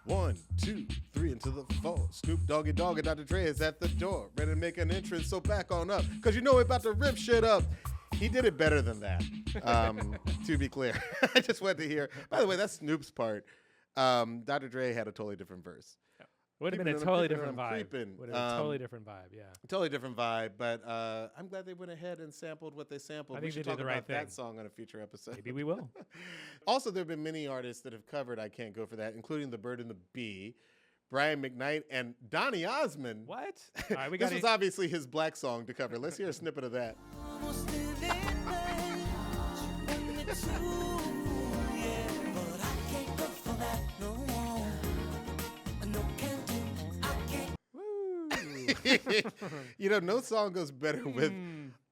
Speaker 1: 1, 2, 3 into the 4. Snoop Doggy Dogg and Dr. Dre is at the door, ready to make an entrance. So back on up, cause you know we're about to rip shit up. He did it better than that. To be clear, I just wanted to hear. By the way, that's Snoop's part. Dr. Dre had a totally different verse.
Speaker 2: Would have been a
Speaker 1: Creepin' and I'm
Speaker 2: totally
Speaker 1: creepin' and
Speaker 2: different
Speaker 1: I'm
Speaker 2: vibe.
Speaker 1: creepin'.
Speaker 2: Would have been a totally different vibe, yeah.
Speaker 1: Totally different vibe, but I'm glad they went ahead and sampled what they sampled.
Speaker 2: I
Speaker 1: We
Speaker 2: think
Speaker 1: should
Speaker 2: they did
Speaker 1: talk
Speaker 2: the right
Speaker 1: about that
Speaker 2: thing.
Speaker 1: song on a future episode.
Speaker 2: Maybe we will.
Speaker 1: Also, there have been many artists that have covered "I Can't Go for That," including The Bird and the Bee, Brian McKnight, and Donny Osmond.
Speaker 2: What? All right, we
Speaker 1: This
Speaker 2: got
Speaker 1: was obviously his black song to cover. Let's hear a snippet of that.
Speaker 4: Almost in only two, yeah. But I can't go for that, no more. No can do, I can't.
Speaker 1: No song goes better with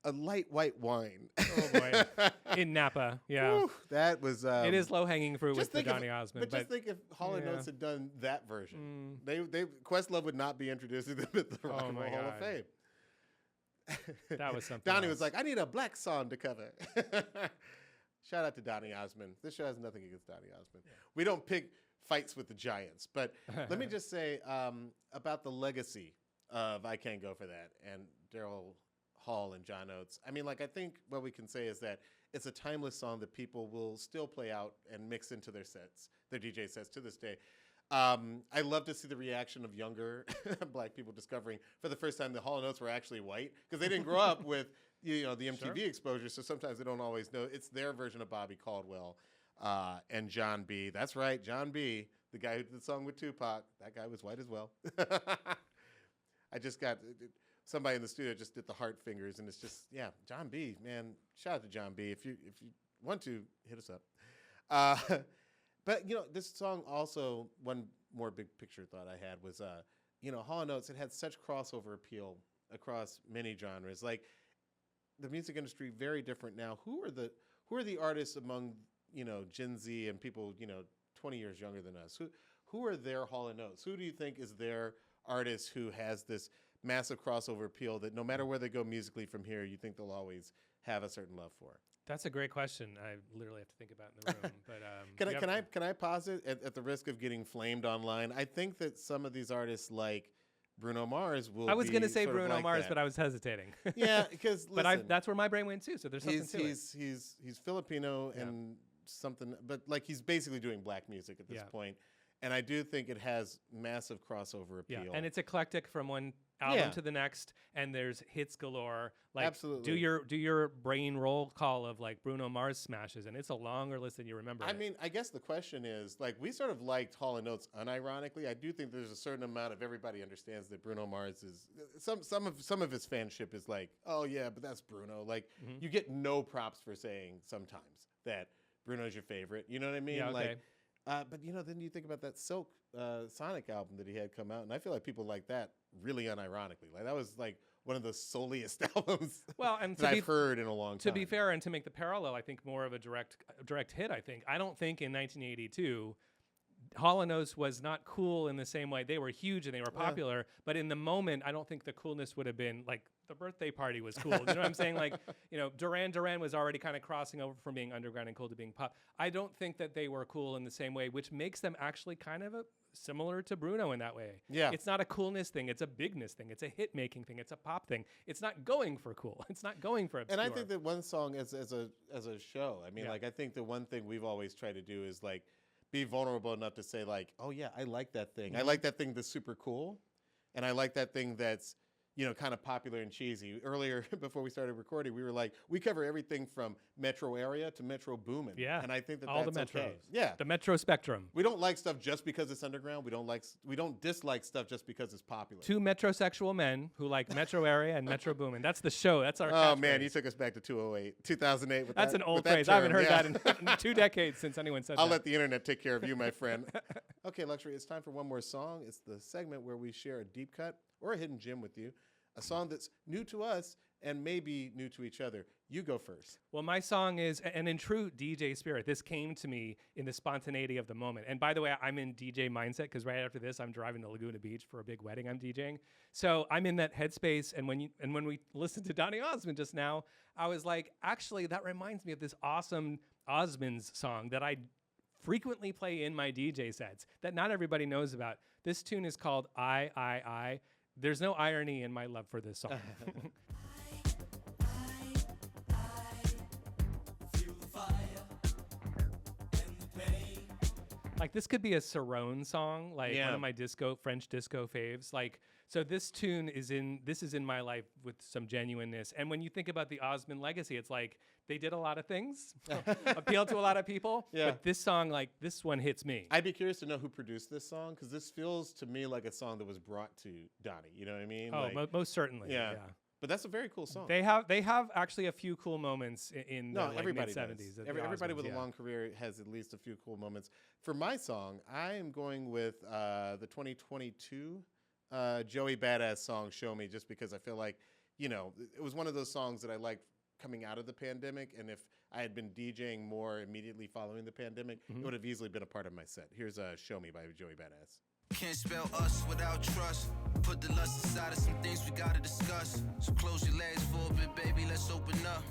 Speaker 1: a light white wine.
Speaker 2: Oh boy. In Napa, yeah.
Speaker 1: Whew, that was.
Speaker 2: It is low hanging fruit with the
Speaker 1: think if-
Speaker 2: Donny Osmond,
Speaker 1: But just think if Hall and
Speaker 2: yeah.
Speaker 1: Oates had done that version, they Questlove would not be introducing them at the Rock and
Speaker 2: my
Speaker 1: Roll Hall of
Speaker 2: God.
Speaker 1: Fame.
Speaker 2: that was something.
Speaker 1: Donnie was
Speaker 2: else.
Speaker 1: like, I need a black song to cover. Shout out to Donny Osmond. This show has nothing against Donny Osmond. We don't pick fights with the Giants. But let me just say about the legacy of "I Can't Go for That" and Daryl Hall and John Oates. I mean, I think what we can say is that it's a timeless song that people will still play out and mix into their sets, their DJ sets to this day. I love to see the reaction of younger black people discovering for the first time the Hall and Oates were actually white because they didn't grow up with the MTV exposure, so sometimes they don't always know. It's their version of Bobby Caldwell and John B. That's right, John B., the guy who did the song with Tupac. That guy was white as well. I just got somebody in the studio just did the heart fingers, and it's just John B. Man, shout out to John B. If you want to hit us up. But this song also, one more big picture thought I had was Hall and Oates. It had such crossover appeal across many genres. Like the music industry, very different now. Who are the artists among Gen Z and people 20 years younger than us? Who are their Hall and Oates? Who do you think is their artist who has this massive crossover appeal that no matter where they go musically from here, you think they'll always have a certain love for?
Speaker 2: That's a great question. I literally have to think about it in the room. But
Speaker 1: Can I posit at the risk of getting flamed online? I think that some of these artists like Bruno Mars will.
Speaker 2: I was
Speaker 1: going to
Speaker 2: say Bruno Mars, but I was hesitating.
Speaker 1: Yeah, because
Speaker 2: that's where my brain went too. So there's something to it.
Speaker 1: He's Filipino and something, but like he's basically doing black music at this point. And I do think it has massive crossover appeal.
Speaker 2: Yeah, and it's eclectic from one album to the next, and there's hits galore. Like,
Speaker 1: absolutely.
Speaker 2: Do your brain roll call of like Bruno Mars smashes, and it's a longer list than you remember.
Speaker 1: I mean, I guess the question is, like, we sort of liked Hall and Oates unironically. I do think there's a certain amount of everybody understands that Bruno Mars is some of his fanship is like, oh yeah, but that's Bruno. Like, you get no props for saying sometimes that Bruno's your favorite. You know what I mean?
Speaker 2: Yeah, okay.
Speaker 1: Like, but then you think about that Silk Sonic album that he had come out, and I feel like people like that really unironically. Like that was like one of the souliest albums that I've heard in a long time.
Speaker 2: To be fair, and to make the parallel, I think more of a direct hit. I don't think in 1982. Hall and Oates was not cool in the same way. They were huge and they were popular, but in the moment, I don't think the coolness would have been like the birthday party was cool. You know what I'm saying? Like, Duran was already kind of crossing over from being underground and cool to being pop. I don't think that they were cool in the same way, which makes them actually kind of similar to Bruno in that way.
Speaker 1: Yeah.
Speaker 2: It's not a coolness thing. It's a bigness thing. It's a hit making thing. It's a pop thing. It's not going for cool. It's not going for obscure.
Speaker 1: And I think that one song as a show, I mean, like, I think the one thing we've always tried to do is like, be vulnerable enough to say like, oh yeah, I like that thing. I like that thing that's super cool. And I like that thing that's, kind of popular and cheesy. Earlier, before we started recording, we were like, we cover everything from metro area to metro boomin'.
Speaker 2: Yeah.
Speaker 1: And I think
Speaker 2: all
Speaker 1: that's
Speaker 2: the metros.
Speaker 1: okay. Yeah.
Speaker 2: The metro spectrum.
Speaker 1: We don't like stuff just because it's underground. We don't dislike stuff just because it's popular.
Speaker 2: Two metrosexual men who like metro area and metro boomin'. That's the show. That's our
Speaker 1: Oh man, you took us back to 2008 with
Speaker 2: That's
Speaker 1: that,
Speaker 2: an old
Speaker 1: with that
Speaker 2: phrase. I haven't
Speaker 1: term.
Speaker 2: heard that in 2 decades since anyone said
Speaker 1: I'll
Speaker 2: that.
Speaker 1: let the internet take care of you, my friend. Okay, Luxury, it's time for one more song. It's the segment where we share a deep cut or a hidden gem with you. A song that's new to us and maybe new to each other. You go first.
Speaker 2: Well, my song is, and in true DJ spirit, this came to me in the spontaneity of the moment. And by the way, I'm in DJ mindset because right after this, I'm driving to Laguna Beach for a big wedding I'm DJing. So I'm in that headspace. And when we listened to Donny Osmond just now, I was like, actually, that reminds me of this awesome Osmonds song that I frequently play in my DJ sets that not everybody knows about. This tune is called I. There's no irony in my love for this song. Like this could be a Cerrone song, like one of my French disco faves. Like, so this tune is in my life with some genuineness. And when you think about the Osmond legacy, it's like they did a lot of things, appealed to a lot of people.
Speaker 1: Yeah.
Speaker 2: But this song, like this one hits me.
Speaker 1: I'd be curious to know who produced this song because this feels to me like a song that was brought to Donny. You know what I mean?
Speaker 2: Oh,
Speaker 1: like,
Speaker 2: most certainly.
Speaker 1: Yeah. But that's a very cool song.
Speaker 2: They have actually a few cool moments in the
Speaker 1: everybody
Speaker 2: mid-70s.
Speaker 1: does. Everybody with a long career has at least a few cool moments. For my song, I am going with the 2022 Joey Badass song, Show Me, just because I feel like, it was one of those songs that I liked coming out of the pandemic. And if I had been DJing more immediately following the pandemic, it would have easily been a part of my set. Here's Show Me by Joey Badass.
Speaker 6: Can't spell us without trust. Put the lust aside of some things we gotta discuss. So close your legs for a bit, baby, let's open up.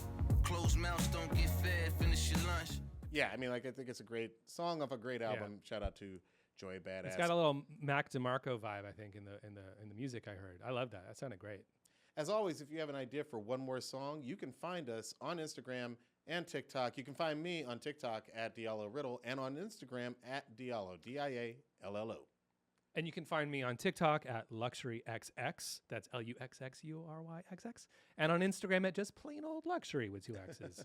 Speaker 6: Closed mouths don't get fed, finish your lunch.
Speaker 1: Yeah, I mean, like, I think it's a great song off a great album. Shout out to Joey Badass.
Speaker 2: It's got a little Mac DeMarco vibe, I think, in the music I heard. I love that. That sounded great.
Speaker 1: As always, if you have an idea for one more song, you can find us on Instagram and TikTok. You can find me on TikTok at Diallo Riddle and on Instagram at Diallo, Diallo.
Speaker 2: And you can find me on TikTok at LuxuryXX. That's LuxxuryXX. And on Instagram at just plain old Luxury with 2 X's.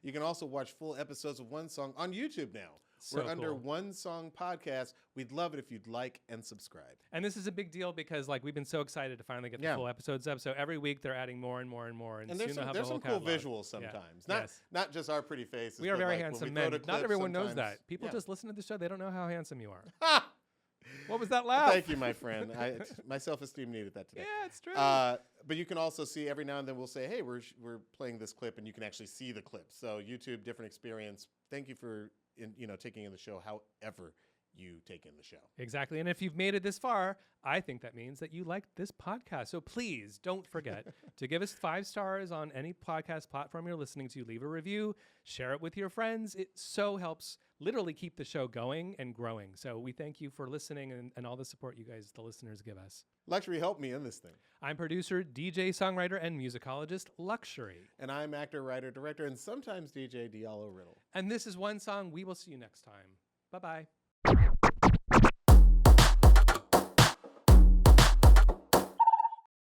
Speaker 1: You can also watch full episodes of One Song on YouTube now.
Speaker 2: So
Speaker 1: We're under
Speaker 2: cool.
Speaker 1: One Song Podcast. We'd love it if you'd like and subscribe.
Speaker 2: And this is a big deal because we've been so excited to finally get the full episodes up. So every week they're adding more and more and more.
Speaker 1: And there's some cool visuals sometimes. Not just our pretty faces.
Speaker 2: We are very
Speaker 1: like
Speaker 2: handsome men. Not everyone knows that. People just listen to the show. They don't know how handsome you are. What was that laugh?
Speaker 1: Thank you, my friend. My self-esteem needed that today.
Speaker 2: Yeah, it's true.
Speaker 1: But you can also see every now and then we'll say, hey, we're playing this clip, and you can actually see the clip. So YouTube, different experience. Thank you for taking in the show however you take in the show.
Speaker 2: Exactly. And if you've made it this far, I think that means that you liked this podcast. So please don't forget to give us 5 stars on any podcast platform you're listening to. Leave a review, share it with your friends. It so helps literally keep the show going and growing. So we thank you for listening and all the support you guys, the listeners, give us.
Speaker 1: Luxury helped me in this thing.
Speaker 2: I'm producer, DJ, songwriter, and musicologist Luxury.
Speaker 1: And I'm actor, writer, director, and sometimes DJ Diallo Riddle.
Speaker 2: And this is One Song. We will see you next time. Bye-bye.